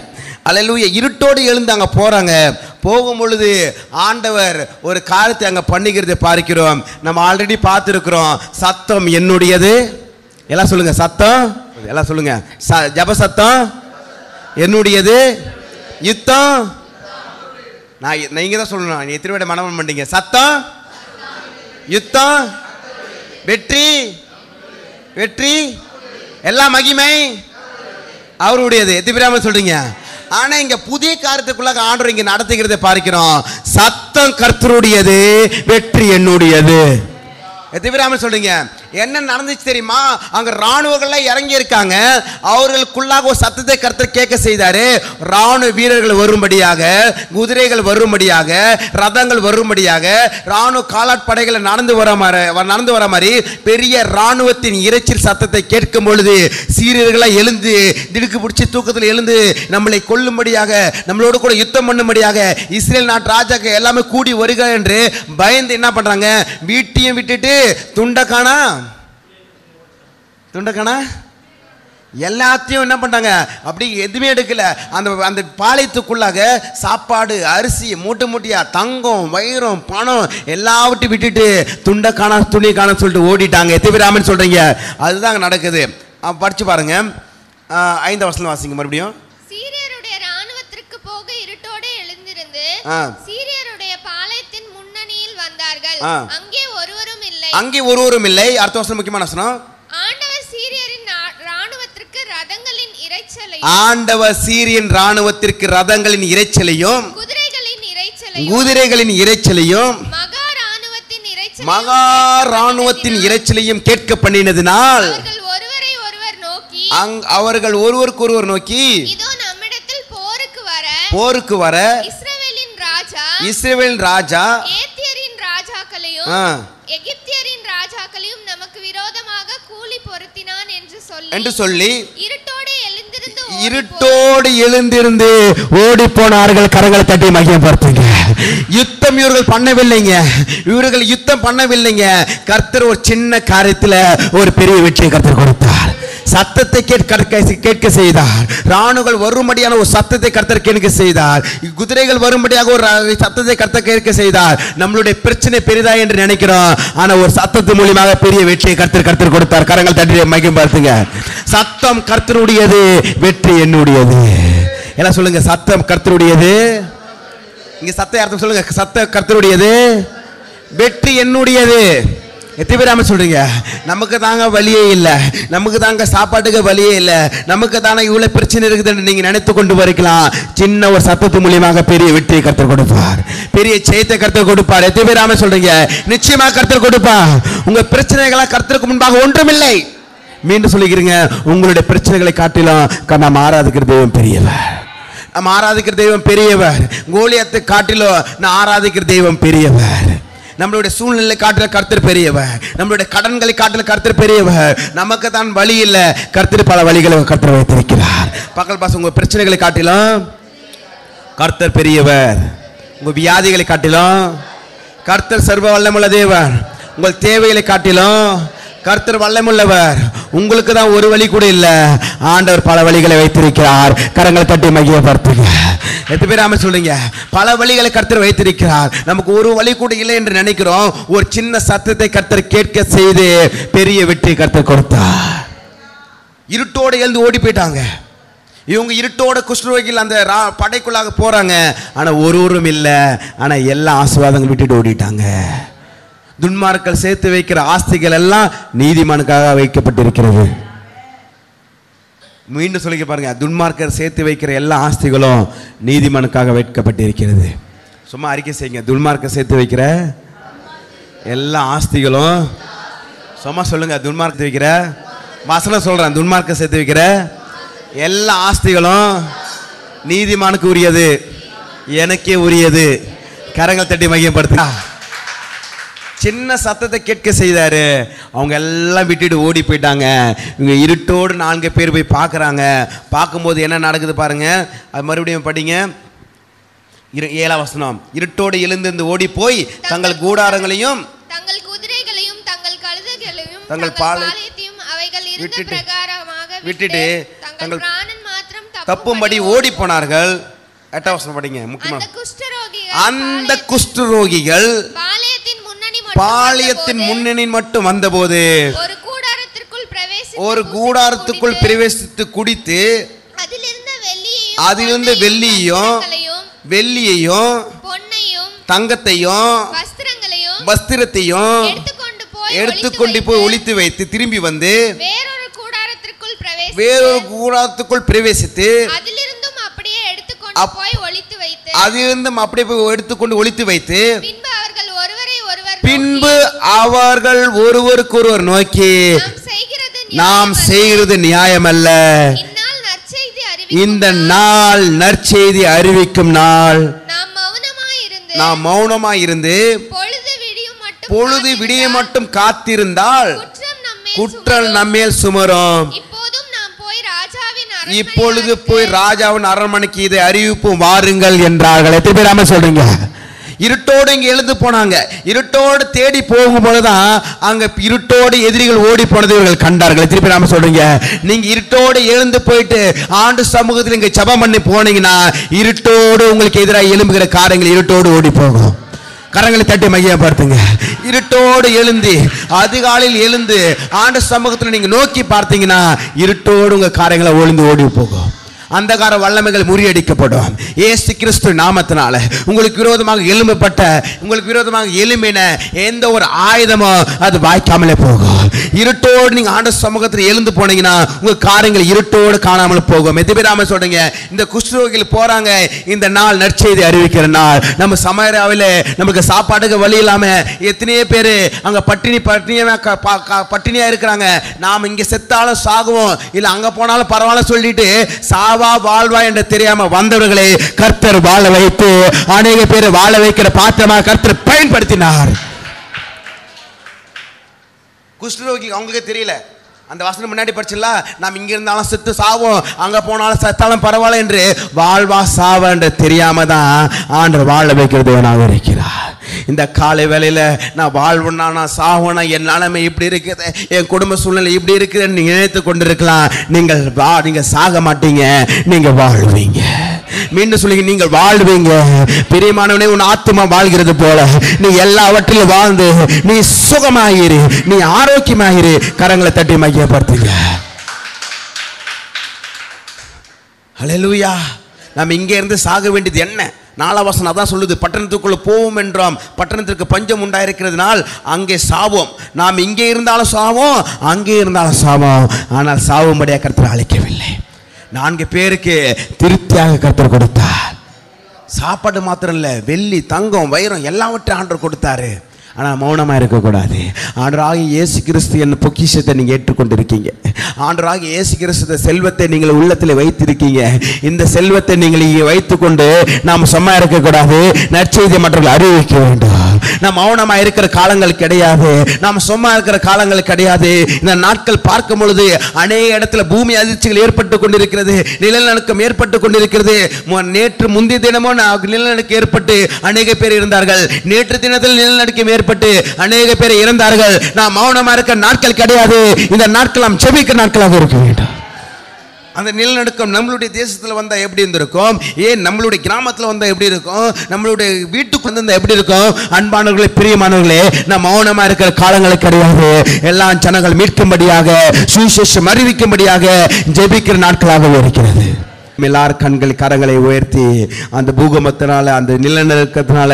அல்லேலூயா. இருட்டோடு எழுந்து அங்கே போகிறாங்க. போகும் பொழுது ஆண்டவர் ஒரு காரியத்தை அங்கே பண்ணிக்கிறதை பார்க்கிறோம். நம்ம ஆல்ரெடி பார்த்துருக்குறோம். சத்தம் என்னுடையது. எல்லாம் சொல்லுங்க. சத்தம் எல்லாம் சொல்லுங்க. ஜப சத்தம் என்னுடையது, யுத்தம் நீங்க தான் சொல்லணும். எத்தனை விட மனவன் பண்ணீங்க? சத்தம், யுத்தம், வெற்றி, வெற்றி, எல்லா மகிமை அவருடையது. எத்திராம சொல்றீங்க. ஆனா இங்க புதிய காரியத்துக்குள்ளாக ஆண்டவர் இங்க நடத்துகிறதை பார்க்கிறோம். சத்தம் கர்த்தருடையது, வெற்றி என்னுடையது. எத்திராம சொல்றீங்க. என்ன நடந்துச்சு தெரியுமா? அங்க ராணுவங்கள்லாம் இறங்கி இருக்காங்க. அவர்களுக்குள்ளாக ஒரு சத்தத்தை கர்த்தர் கேட்க செய்தாரு. ராணுவ வீரர்கள் வரும்படியாக, குதிரைகள் வரும்படியாக, ரதங்கள் வரும்படியாக, ராணுவ காலாட்படைகளை நடந்து வர மாதிரி பெரிய ராணுவத்தின் இரைச்சல் சத்தத்தை கேட்கும் பொழுது சீரியர்களாக எழுந்து திடுக்கு பிடிச்சி தூக்கத்தில் எழுந்து நம்மளை கொல்லும்படியாக, நம்மளோடு கூட யுத்தம் பண்ணும்படியாக இஸ்ரேல் நாட்டு ராஜாக்கள் எல்லாமே கூடி வருக என்று பயந்து என்ன பண்றாங்க? வீட்டையும் விட்டுட்டு துண்டக்கானா எல்லாத்தையும் என்ன பண்ணாங்க? அப்படி எதுவுமே எடுக்கல. அந்த பாளையத்துக்குள்ளாக சாப்பாடு, அரிசி, மூட்டையா, தங்கம், வைரம், பணம் எல்லாவற்றையும் விட்டுட்டு துண்டக்கானா துணி காண சொல்லிட்டு ஓடிட்டாங்க. எத்திராமன் சொல்றீங்க. அதுதான் நடக்குது. படிச்சு பாருங்க. 5 வசனம் வாசிங்க மறுபடியும். சீரியருடைய ராணுவத்திற்கு போக இருட்டோடு எழுந்திருந்து சீரியருடைய பாளையத்தின் முன்னணியில் வந்தார்கள். அங்கே ஒருவரும் இல்லை. அடுத்த வசனம் முக்கியமான வசனம். ஆண்டவர் சீரியன் ராணுவத்திற்கு ரதங்களின் இரைச்சலையும் குதிரைகளின் இரைச்சலையும் மகா ராணுவத்தின் இரைச்சலையும் கேட்க பண்ணினதினால் அவர்கள் ஒருவருக்கு ஒருவர் நோக்கி போருக்கு வர இஸ்ரவேலின் ராஜா எகிப்தியரின் ராஜாக்களையும் நமக்கு விரோதமாக கூலி பொருத்தினான் என்று சொல்லி இருட்டோடு எழுந்திருந்து ஓடி போனார்கள். கரங்களை தட்டி மகிமைப்படுத்துங்க. யுத்தம் இவர்கள் பண்ணவில்லைங்க. இவர்கள் யுத்தம் பண்ணவில்லைங்க. கர்த்தர் ஒரு சின்ன காரியத்தில் ஒரு பெரிய வெற்றியை கர்த்தர் கொடுத்தார். சத்தத்தை கேட்க செய்தார். ராணுகள் வரும்படியான ஒரு சத்தத்தை கர்த்தர் கேட்க செய்தார். குதிரைகள் வரும்படியாக ஒரு சத்தத்தை கர்த்தர் கேட்க செய்தார். நம்மளுடைய பிரச்சனை பெரிதா என்று நினைக்கிறோம், ஆனா ஒரு சத்தத்து மூலமாக பெரிய வெற்றியை கர்த்தர் கொடுத்தார். கரங்கள் தட்டி மகிமைப்படுத்துங்க. சத்தம் கர்த்தருடையது, வெற்றி என்னுடையது. எல்லாம் சொல்லுங்க, சத்தம் கர்த்தருடையது. இங்க சத்த அர்த்தம் சொல்லுங்க, சத்த கர்த்தருடையது, வெற்றி என்னுடையது. எத்தனை பேர் ஆமென் சொல்றீங்க? நமக்கு தாங்க வழியே இல்லை, நமக்கு தாங்க சாப்பாட்டுக்கு வழியே இல்லை, நமக்கு தானே இவ்வளவு பிரச்சனை இருக்குதுன்னு நீங்க நினைத்து கொண்டு வரைக்கலாம். சின்ன ஒரு சத்தத்து மூலியமாக பெரிய வெற்றியை கர்த்தர் கொடுப்பார், பெரிய ஜெயத்தை கர்த்தர் கொடுப்பார். எத்தனை பேர் ஆமென் சொல்றீங்க? நிச்சயமாக கர்த்தர் கொடுப்பார். உங்க பிரச்சனைகளா கர்த்தருக்கு முன்பாக ஒன்றுமில்லை. மீண்டும் சொல்லிக்கிறீங்க, உங்களுடைய பிரச்சனைகளை காட்டிலும் நாம் ஆராதிக்கிற தெய்வம் பெரியவர். நாம் ஆராதிக்கிற தெய்வம் பெரியவர். கோலியாத்தை காட்டிலும் நான் ஆராதிக்கிற தெய்வம் பெரியவர். நம்மளுடைய சூழ்நிலை காட்டில கர்த்தர் பெரியவர். நம்மளுடைய கடன்களை காட்டில கர்த்தர் பெரியவர். நமக்கு தான் வழி இல்லை, கர்த்தர் பல வழிகளை கர்த்தர் வைத்திருக்கிறார். பக்கல் பாச உங்க பிரச்சனைகளை காட்டிலும் கர்த்தர் பெரியவர். உங்க வியாதிகளை காட்டிலும் கர்த்தர் சர்வ வல்லமுள்ள தேவன். உங்கள் தேவைகளை காட்டிலும் கர்த்தர் வல்லமுள்ளவர். உங்களுக்கு தான் ஒரு வழி கூட இல்லை, ஆண்டவர் பல வழிகளை வைத்திருக்கிறார். கரங்களை தட்டி மகிமைப்படுத்துங்க. எத்தனை பேர் ஆமென் சொல்றீங்க? பல வழிகளை கர்த்தர் வைத்திருக்கிறார். நமக்கு ஒரு வழி கூட இல்லை என்று நினைக்கிறோம். ஒரு சின்ன சத்தத்தை கர்த்தர் கேட்க செய்து பெரிய வெற்றி கர்த்தர் கொடுத்தார். இருட்டோடு எழுந்து ஓடி போயிட்டாங்க. இவங்க இருட்டோட குஷ்டரோகிகள் அந்த படைக்குள்ளாக போறாங்க. ஆனா ஒருவரும் இல்லை, ஆனா எல்லா ஆசீர்வாதங்களும் விட்டுட்டு ஓடிட்டாங்க. துன்மார்க்கர்கள் சேர்த்து வைக்கிற ஆஸ்திகள் எல்லாம் நீதிமானுக்காக வைக்கப்பட்டிருக்கிறது. மீண்டும் சொல்லிக்க பாருங்க, துன்மார்க்கர் சேர்த்து வைக்கிற எல்லா ஆஸ்திகளும் நீதிமானுக்காக வைக்கப்பட்டிருக்கிறது. சும்மா அறிக்கை செய்யுங்க, துன்மார்க்கர் சேர்த்து வைக்கிற எல்லா ஆஸ்திகளும், சும்மா சொல்லுங்க, துன்மார்க்கத்தை வைக்கிற வசனம் சொல்றேன், துன்மார்க்கர் சேர்த்து வைக்கிற எல்லா ஆஸ்திகளும் நீதிமானுக்கு உரியது, எனக்கே உரியது. கரங்கள் தட்டி மகிமைப்படுத்து. சின்ன சத்தத்தை கேட்க செய்தாரு. அவங்க எல்லாம் விட்டுட்டு ஓடி போயிட்டாங்க. இவங்க இருட்டோடு 4 பேர் போய் பார்க்குறாங்க. பார்க்கும்போது என்ன நடக்குது பாருங்க. அது மறுபடியும் படிங்க, 7ஆம் வசனம். இருட்டோடு எழுந்து ஓடி போய் தங்கள் கூடாரங்களையும் தங்கள் குதிரைகளையும் தங்கள் கழுதைகளையும் தங்கள் பாளையத்தையும் அவைகள் இருந்த பிரகாரமாக விட்டுட்டு தங்கள் பிராணன் மாத்திரம் தப்பும்படி ஓடி போனார்கள். 8ஆம் வசனம் படிங்க. முக்கியமான அந்த குஷ்டரோகிகள் பாளையத்தின் முன்னணி மட்டும் வந்தபோது ஒரு கூடாரத்துக்குள் பிரவேசித்து குடித்து அதிலிருந்த வெள்ளியையும் தங்கத்தையும் வஸ்திரத்தையும் எடுத்துக்கொண்டு போய் ஒளித்து வைத்து திரும்பி வந்து வேறொரு கூடாரத்துக்குள் பிரவேசித்து அதிலிருந்தும் அப்படியே போய் எடுத்துக்கொண்டு ஒளித்து வைத்து பின்பு அவர்கள் ஒருவருக்கொருவர் நோக்கி நாம் செய்கிறது நியாயமல்ல, இந்த நாள் நற்செய்தி அறிவிக்கும் நாள். நாம் மௌனமாய் இருந்து பொழுது விடிய மட்டும் காத்திருந்தால் குற்றம் நம்மேல் சுமரும். இப்பொழுது போய் ராஜாவின் அரண்மனைக்கு இதை அறிவிப்போம் வாருங்கள் என்றார்கள். எத்தனை பேர் ஆமென் சொல்றீங்க? இருட்டோடு இங்க எழுந்து போனாங்க. இருட்டோடு தேடி போகும்போதுதான் அங்க இருட்டோடு எதிரிகள் ஓடி போனதை இவர்கள் கண்டார்கள். திருப்பி நாம சொல்றீங்க, நீங்க இருட்டோடு எழுந்து போயிட்டு ஆண்டு சமூகத்தில் இங்க ஜெபம் பண்ணி போனீங்கன்னா இருட்டோடு உங்களுக்கு எதிராக எழும்புகிற காரியங்கள் இருட்டோடு ஓடி போகும். கரங்களை தட்டி மகிமைப்படுத்துங்க. இருட்டோடு எழுந்து அதிகாலையில் எழுந்து ஆண்டு சமூகத்தில் நீங்க நோக்கி பார்த்தீங்கன்னா இருட்டோடு உங்க காரியங்களை ஒளிந்து ஓடி போகும். அந்தகார வல்லமைகள் முறியடிக்கப்படும். இயேசு கிறிஸ்து நாமத்தினால உங்களுக்கு விரோதமாக எழும்பப்பட்ட, உங்களுக்கு விரோதமாக எழும்பின எந்த ஒரு ஆயுதமோ அது வாய்க்காமலே போகும். இருட்டோடு நீங்க ஆண்ட சமூகத்தில் எழுந்து போனீங்கன்னா உங்க காரியங்கள் இருட்டோடு காணாமல் போகும். எதிராம சொல்றீங்க, இந்த குஷ்டரோகிகள் போறாங்க, இந்த நாள் நற்செய்தி அறிவிக்கிற நாள். நம்ம சமையலாவில் நமக்கு சாப்பாட்டுக்கு வழி இல்லாம எத்தனையோ பேர் அங்க பட்டினியா இருக்கிறாங்க. நாம் இங்க செத்தாலும் சாகுவோம், இல்ல அங்க போனாலும் பரவாயில்ல சொல்லிட்டு வாழ்வா என்று தெரியாம வந்தவர்களை கர்த்தர் வாழ வைத்து அநேக பேர் வாழ வைக்கிற பாத்திரமாக கர்த்தர் பயன்படுத்தினார். குஷ்டரோகி அவங்களுக்கு தெரியல, அந்த வசனம் முன்னாடி படிச்சல, நாம் இங்க இருந்தாலும் செத்து சாவோம், அங்க போனாலும் செத்தாலும் பரவாயில்ல என்று வாழ்வா சாவ என்று தெரியாம தான் ஆண்டவர் வாழ வைக்கிறது இருக்கிறார். இந்த காலை வேளையில் நான் வாழ்வனா நான் சாவனா, என் நிலைமை இப்படி இருக்குது, என் குடும்ப சூழ்நிலை இப்படி இருக்குதுன்னு நீங்கள் நினைத்து கொண்டிருக்கலாம். நீங்கள் சாக மாட்டீங்க, நீங்கள் வாழ்வீங்க. மீண்டும் சொல்லுங்க, நீங்கள் வாழ்வீங்க. பிரியமானவனே, உன் ஆத்துமா வாழ்கிறது போல நீ எல்லாவற்றிலும் வாழ்ந்து நீ சுகமாயிரு, நீ ஆரோக்கியமாயிரு. கரங்களை தட்டி மையப்படுத்துங்க. ஹல்லேலூயா. நாம் இங்கே இருந்து சாக வேண்டியது என்ன? 4 வசனம் அதான் சொல்லுது, பட்டணத்துக்குள்ள போவோம் என்றோம், பட்டணத்திற்கு பஞ்சம் உண்டாயிருக்கிறதுனால் அங்கே சாவோம். நாம் இங்கே இருந்தாலும் சாவோம், அங்கே இருந்தாலும் சாவோம். ஆனால் சாவும்படியாக கர்த்தர் அழைக்கவில்லை. 4 பேருக்கு திருப்தியாக கர்த்தர் கொடுத்தார். சாப்பாடு மாத்திரம் இல்லை, வெள்ளி தங்கம் வைரம் எல்லாவற்றையும் ஆண்டவர் கொடுத்தாரு. ஆனால் மௌனமாக இருக்கக்கூடாது. ஆண்டவராகிய இயேசு கிறிஸ்து என் பொக்கிஷத்தை நீங்கள் ஏற்றுக்கொண்டிருக்கீங்க. ஆண்டவராகிய இயேசு கிறிஸ்து செல்வத்தை நீங்கள் உள்ளத்தில் வைத்திருக்கீங்க. இந்த செல்வத்தை நீங்கள் இங்கே வைத்துக்கொண்டு நாம் சும்மா இருக்கக்கூடாது, நற்செய்தியை மற்றவர்கள் அறிவிக்க வேண்டும். நாம் மௌனமாக இருக்கிற காலங்கள் கிடையாது, நாம் சும்மா இருக்கிற காலங்கள் கிடையாது. இந்த நாட்கள் பார்க்கும் பொழுது அநேக இடத்துல பூமி அதிர்ச்சிகள் ஏற்பட்டு கொண்டிருக்கிறது, நிலநடுக்கம் ஏற்பட்டு கொண்டிருக்கிறது. நேற்று முந்தைய தினமும் நிலநடுக்கம் ஏற்பட்டு அநேக பேர் இருந்தார்கள். நேற்று தினத்தில் நிலநடுக்கம் ஏற்பட்டு அநேக பேர் இறந்தார்கள். நாம் மௌனமா இருக்க நாட்கள் கிடையாது. இந்த நாட்கள் நாம் செபிக்கிற நாட்களாக இருக்க வேண்டும். அந்த நிலநடுக்கம் நம்மளுடைய தேசத்தில் வந்தால் எப்படி இருந்திருக்கும்? ஏன் நம்மளுடைய கிராமத்தில் வந்தால் எப்படி இருக்கும்? நம்மளுடைய வீட்டுக்கு வந்தால் எப்படி இருக்கும்? அன்பானவர்களே, பிரியமானவர்களே, நாம் மௌனமாக இருக்கிற காலங்கள் கிடையாது. எல்லா ஜனங்கள் மீட்கும்படியாக, சுவிசேஷம் அறிவிக்கும்படியாக ஜெபிக்கிற நாட்களாக இருக்கிறது. எல்லார் கரங்களை உயர்த்தி, அந்த பூகம்பத்தினால, அந்த நிலநடுக்கத்தினால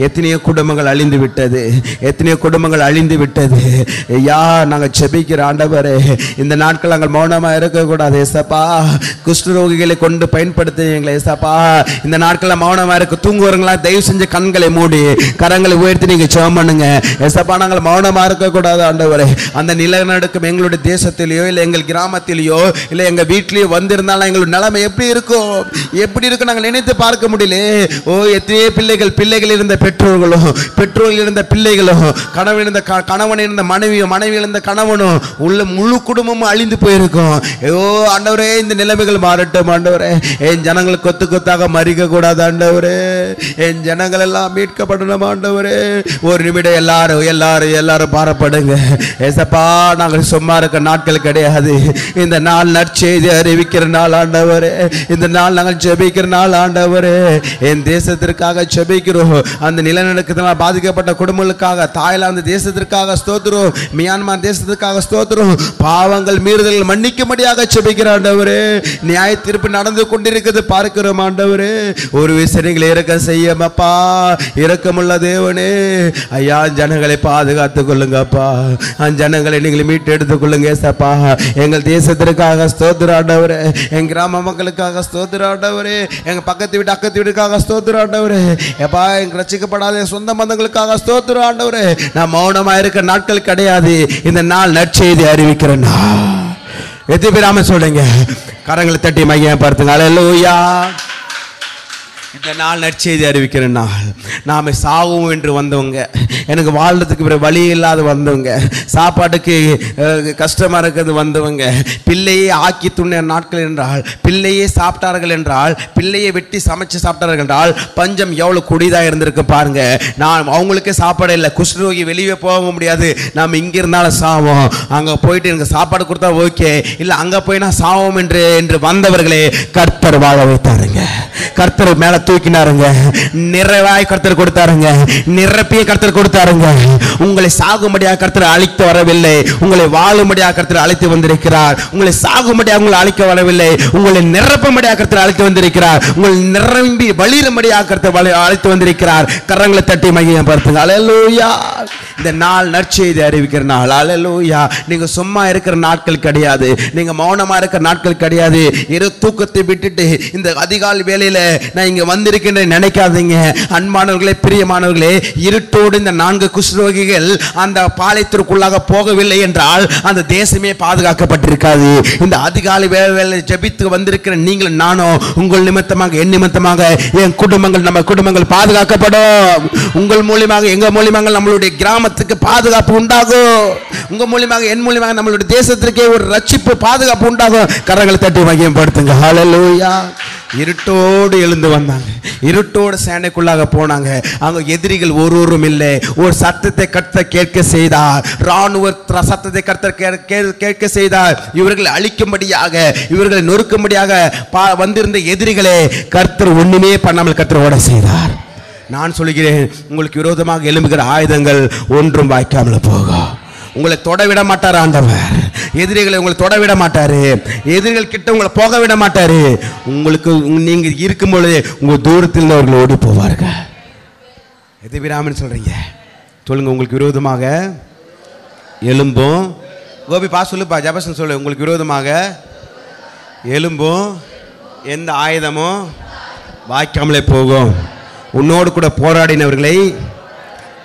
எத்தனையோ குடும்பங்கள் அழிந்து விட்டது, எத்தனையோ குடும்பங்கள் அழிந்து விட்டது. ஐயா, நாங்கள் செபிக்கிற ஆண்டவரே, இந்த நாட்கள் நாங்கள் மௌனமாக இருக்கக்கூடாது. ஏசப்பா, குஷ்டரோகிகளை கொண்டு பயன்படுத்துவீங்களே ஏசப்பா, இந்த நாட்களில் மௌனமாக இருக்க தூங்குவவங்களா தயவு செஞ்சு கண்களை மூடி கரங்களை உயர்த்தி நீங்கள் ஜெபம் பண்ணுங்க. ஏசப்பா, நாங்கள் மௌனமாக இருக்கக்கூடாது ஆண்டவரே. அந்த நிலநடுக்கம் எங்களுடைய தேசத்திலேயோ இல்லை எங்கள் கிராமத்திலேயோ இல்லை எங்கள் வீட்டிலேயோ வந்திருந்தாலும் எங்களுடைய நிலைமை எப்படி இருக்கும், எப்படி இருக்கும் நாங்கள் நினைத்து பார்க்க முடியல. ஓ, எத்தனையோ பிள்ளைகள் இருந்த பெற்றோர்களும், பெற்றோர்கள் இருந்த பிள்ளைகளும், கணவன் இருந்த மனைவியும், மனைவி இருந்த கணவனும், உள்ள முழு குடும்பமும் அழிந்து போயிருக்கும். ஐயோ ஆண்டவரே, இந்த நிலைமைகள் மாறட்டும் ஆண்டவரே. என் ஜனங்கள் கொத்து கொத்தாக மறிக்க கூடாது ஆண்டவரே. என் ஜனங்கள் எல்லாம் மீட்கப்படணும் ஆண்டவரே. ஒரு நிமிடம் எல்லாரும் எல்லாரும் எல்லாரும் பாரப்படுங்க. ஏசப்பா, நாங்கள் சும்மா இருக்க நாட்கள் கிடையாது. இந்த நாள் நற்செய்தி அறிவிக்கிற நாள் ஆண்டவரே. இந்த நாள் நாங்கள் ஜெபிக்கிற நாள் ஆண்டவரே. என் தேசத்திற்காக ஜெபிக்கிறோம். அந்த நிலநடுக்கத்தினால் பாதிக்கப்பட்ட குடும்பங்களுக்காக, தாய்லாந்து தேசத்திற்காக ஸ்தோத்திரம், மியான்மர் தேசத்துக்காக ஸ்தோத்திரம். பாவங்கள் மீறுதல் மன்னிக்கும்படியாக ஜெபிக்கிற ஆண்டவரே. நியாய தீர்ப்பு நடந்து கொண்டிருக்கிறது பார்க்கிறோம் ஆண்டவரே. ஒரு விஷயங்களை இறக்க செய்யப்பா, இரக்கமுள்ள தேவனே. ஐயா, ஜனங்களை பாதுகாத்துக் கொள்ளுங்கப்பா, ஜனங்களை நீங்கள் மீட்டு எடுத்துக் கொள்ளுங்க ஏசப்பா. எங்கள் தேசத்திற்காக ஸ்தோத்திரம் ஆண்டவரே. என் கிராம மக்களுக்காக ஸ்தோத்திரம் ஆண்டவரே. எங்க பக்கத்து வீட்டு அக்கத்து வீட்டுக்காக ஸ்தோத்திரம் ஆண்டவரே. எப்பா, எங்க ரட்சிக்கப்படாத சொந்த பந்தங்களுக்காக ஸ்தோத்திரம் ஆண்டவரே. நான் மௌனமா இருக்க நாட்கள் கிடையாது. இந்த நாள் நற்செய்தி அறிவிக்கிற நாள். எத்தனை பேர் ஆமென் சொல்றீங்க? கரங்களை தட்டி மையப்படுத்துங்க. அல்லேலூயா. இந்த நாள் நற்செய்தி அறிவிக்கிற நாள். நாம் சாவும் என்று வந்தவங்க, எனக்கு வாழ்றதுக்கு பிறகு வழி இல்லாத வந்தவங்க, சாப்பாட்டுக்கு கஷ்டமாக இருக்கிறது வந்தவங்க, பிள்ளையை ஆக்கி துண்ணிய நாட்கள் என்றால், பிள்ளையே சாப்பிட்டார்கள் என்றால், பிள்ளையை வெட்டி சமைச்சு சாப்பிட்டார்கள் என்றால் பஞ்சம் எவ்வளோ கொடிதாக இருந்திருக்கு பாருங்க. நான் அவங்களுக்கே சாப்பாடு இல்லை, குஷ்டரோகி வெளியே போக முடியாது, நாம் இங்கே இருந்தாலும் சாவோம், அங்கே போயிட்டு எனக்கு சாப்பாடு கொடுத்தா ஓகே, இல்லை அங்கே போய் நான் சாவோம் என்று வந்தவர்களே கர்த்தர் வாழ வைத்தாருங்க. கர்த்தர் மேலே தூக்கினாருங்க. நிறைவாய் கர்த்தர் கொடுத்தாருங்க, நிரப்பிய கர்த்தர் கொடுத்தாருங்க. உங்களை சாகும்படியாக கர்த்தர் அழைத்து வரவில்லை, உங்களை வாழும்படியாக கர்த்தர் அழைத்து வந்திருக்கிறார். உங்களை சாகும்படியாக உங்களை அழைக்க வரவில்லை, உங்களை நிரப்பும்படியாக கர்த்தர் அழைத்து வந்திருக்கிறார். உங்களை நிரம்பி வழியும்படியாக கர்த்தர் அழைத்து வந்திருக்கிறார். கரங்களை தட்டி மையப்படுத்துங்க. அல்லேலூயா. இந்த நாள் நற்செய்தி அறிவிக்கிற நாள். அல்லேலூயா. நீங்க சும்மா இருக்கிற நாட்கள் கிடையாது, நீங்க மௌனமா இருக்கிற நாட்கள் கிடையாது. இரு தூக்கத்தை விட்டுட்டு இந்த அதிகாலை வேளையில நான் இங்க வந்திருக்கின்ற நினைக்காதீங்க. அன்பானவர்களே, பிரியமானவர்களே, இருட்டோடு இந்த 4 குஷ்டரோகிகள் அந்த பாளையத்திற்குள்ளாக போகவில்லை என்றால் அந்த தேசமே பாதுகாக்கப்பட்டிருக்காது. இந்த அதிகாலை வேளை ஜெபித்து வந்திருக்கிற நீங்கள் நானும் உங்கள் நிமித்தமாக, என் நிமித்தமாக, என் குடும்பங்கள், நம்ம குடும்பங்கள் பாதுகாக்கப்படும். உங்கள் மூலியமாக, எங்க மூலியமாக நம்மளுடைய கிராமத்துக்கு பாதுகாப்பு உண்டாகும். உங்க மூலியமாக, என் மூலியமாக நம்மளுடைய தேசத்திற்கே ஒரு ரட்சிப்பு, பாதுகாப்பு உண்டாகும். கரங்களை தட்டி மையப்படுத்துங்க. ஹல்லேலூயா. இருட்டோடு எழுந்து வந்தாங்க. இருட்டோடு சேனைக்குள்ளாக போனாங்க. அங்க எதிரிகள் ஒருவரும் இல்லை. ஒரு சத்தத்தை கர்த்தர் கேட்க செய்தார். ராணுவ சத்தத்தை கர்த்தர் கேட்க செய்தார். இவர்களை அழிக்கும்படியாக, இவர்களை நொறுக்கும்படியாக வந்திருந்த எதிரிகளே கர்த்தர் ஒண்ணுமே பண்ணாமல் கர்த்தர் ஓட செய்தார். நான் சொல்கிறேன், உங்களுக்கு விரோதமாக எழும்புகிற ஆயுதங்கள் ஒன்றும் வாய்க்காமல் போகும். உங்களை தொட விட மாட்டார் ஆண்டவர். எதிரிகளை உங்களை தொட விட மாட்டாரு. எதிரிகள் கிட்ட உங்களை போக விட மாட்டாரு. உங்களுக்கு நீங்க இருக்கும் பொழுது உங்க தூரத்தில் அவர்கள் ஓடி போவார்கள். எது விராமன்னு சொல்றீங்க? சொல்லுங்க. உங்களுக்கு விரோதமாக எழும்பும். கோபி பா சொல்லுப்பா, ஜபசன் சொல்லு. உங்களுக்கு விரோதமாக எழும்பும் எந்த ஆயுதமும் வாய்க்காமலே போகும். உன்னோடு கூட போராடினவர்களை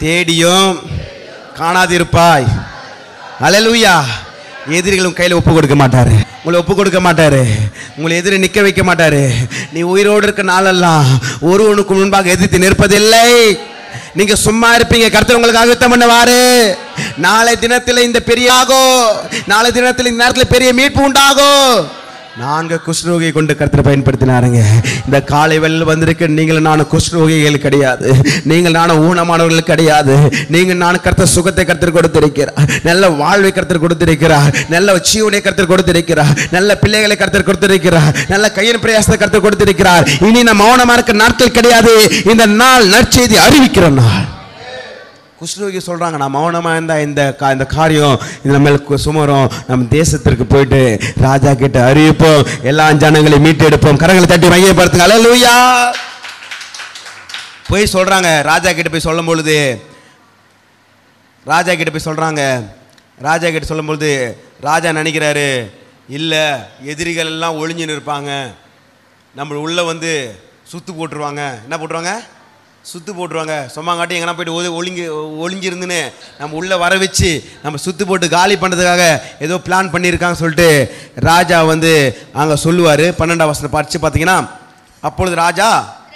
தேடியும் காணாதிருப்பாய். அல்லேலூயா. எதிரிகளும் கையில் ஒப்பு கொடுக்க மாட்டாரு. உங்களை ஒப்பு கொடுக்க மாட்டாரு. உங்களை எதிரி நிற்க வைக்க மாட்டாரு. நீ உயிரோடு இருக்க நாளெல்லாம் ஒருவனுக்கு முன்பாக எதிர்த்து நிற்பதில்லை. நீங்க சும்மா இருப்பீங்க. கர்த்தர் உங்களுக்கு யுத்தம் பண்ணுவாரு. நாளை தினத்தில் இந்த பெரிய ஆகும். நாளை தினத்தில் இந்த நேரத்தில் பெரிய மீட்பு உண்டாகும். 4 குஷ்ரோகியை கொண்டு கர்த்தர் பயன்படுத்தினாருங்க. இந்த காலை வேளையில் வந்திருக்க நீங்கள் நானும் குஷ்ரோகிகள் கிடையாது. நீங்கள் நானும் ஊனமானவர்கள் கிடையாது. நீங்கள் நானும் கர்த்தர் சுகத்தை கர்த்தர் கொடுத்திருக்கிறார். நல்ல வாழ்வை கர்த்தர் கொடுத்திருக்கிறார். நல்ல ஜீவனை கர்த்தர் கொடுத்திருக்கிறார். நல்ல பிள்ளைகளை கர்த்தர் கொடுத்திருக்கிறார். நல்ல கையின் பிரயாசத்தை கர்த்தர் கொடுத்திருக்கிறார். இனி நம்ம மௌனமா இருக்க நாட்கள் கிடையாது. இந்த நாள் நற்செய்தி அறிவிக்கிற நாள். குஷ்ரோகி சொல்றாங்க, நான் மௌனமா இருந்தா இந்த காரியம் இது நம்ம சுமரும். நம்ம தேசத்திற்கு போயிட்டு ராஜா கிட்ட அறிவிப்போம். எல்லா ஜனங்களையும் மீட்டு எடுப்போம். கரங்களை தட்டி மையப்படுத்துங்க. அல்லேலூயா. போய் சொல்றாங்க. ராஜா கிட்ட போய் சொல்லும் பொழுது ராஜா கிட்ட சொல்லும் பொழுது ராஜா நினைக்கிறாரு, இல்ல எதிரிகள் எல்லாம் ஒளிஞ்சு நிற்பாங்க, நம்ம உள்ள வந்து சுத்து போட்டுருவாங்க. என்ன போட்டுருவாங்க? சுத்து போட்டுருவாங்க. சொம்மாங்காட்டி எங்கன்னா போயிட்டு ஒளிஞ்சிருந்துன்னு நம்ம உள்ளே வர வச்சு நம்ம சுத்து போட்டு காலி பண்ணுறதுக்காக ஏதோ பிளான் பண்ணியிருக்காங்க சொல்லிட்டு ராஜா வந்து அங்கே சொல்லுவார். 12ஆம் வசனம் படிச்சு பார்த்தீங்கன்னா, அப்பொழுது ராஜா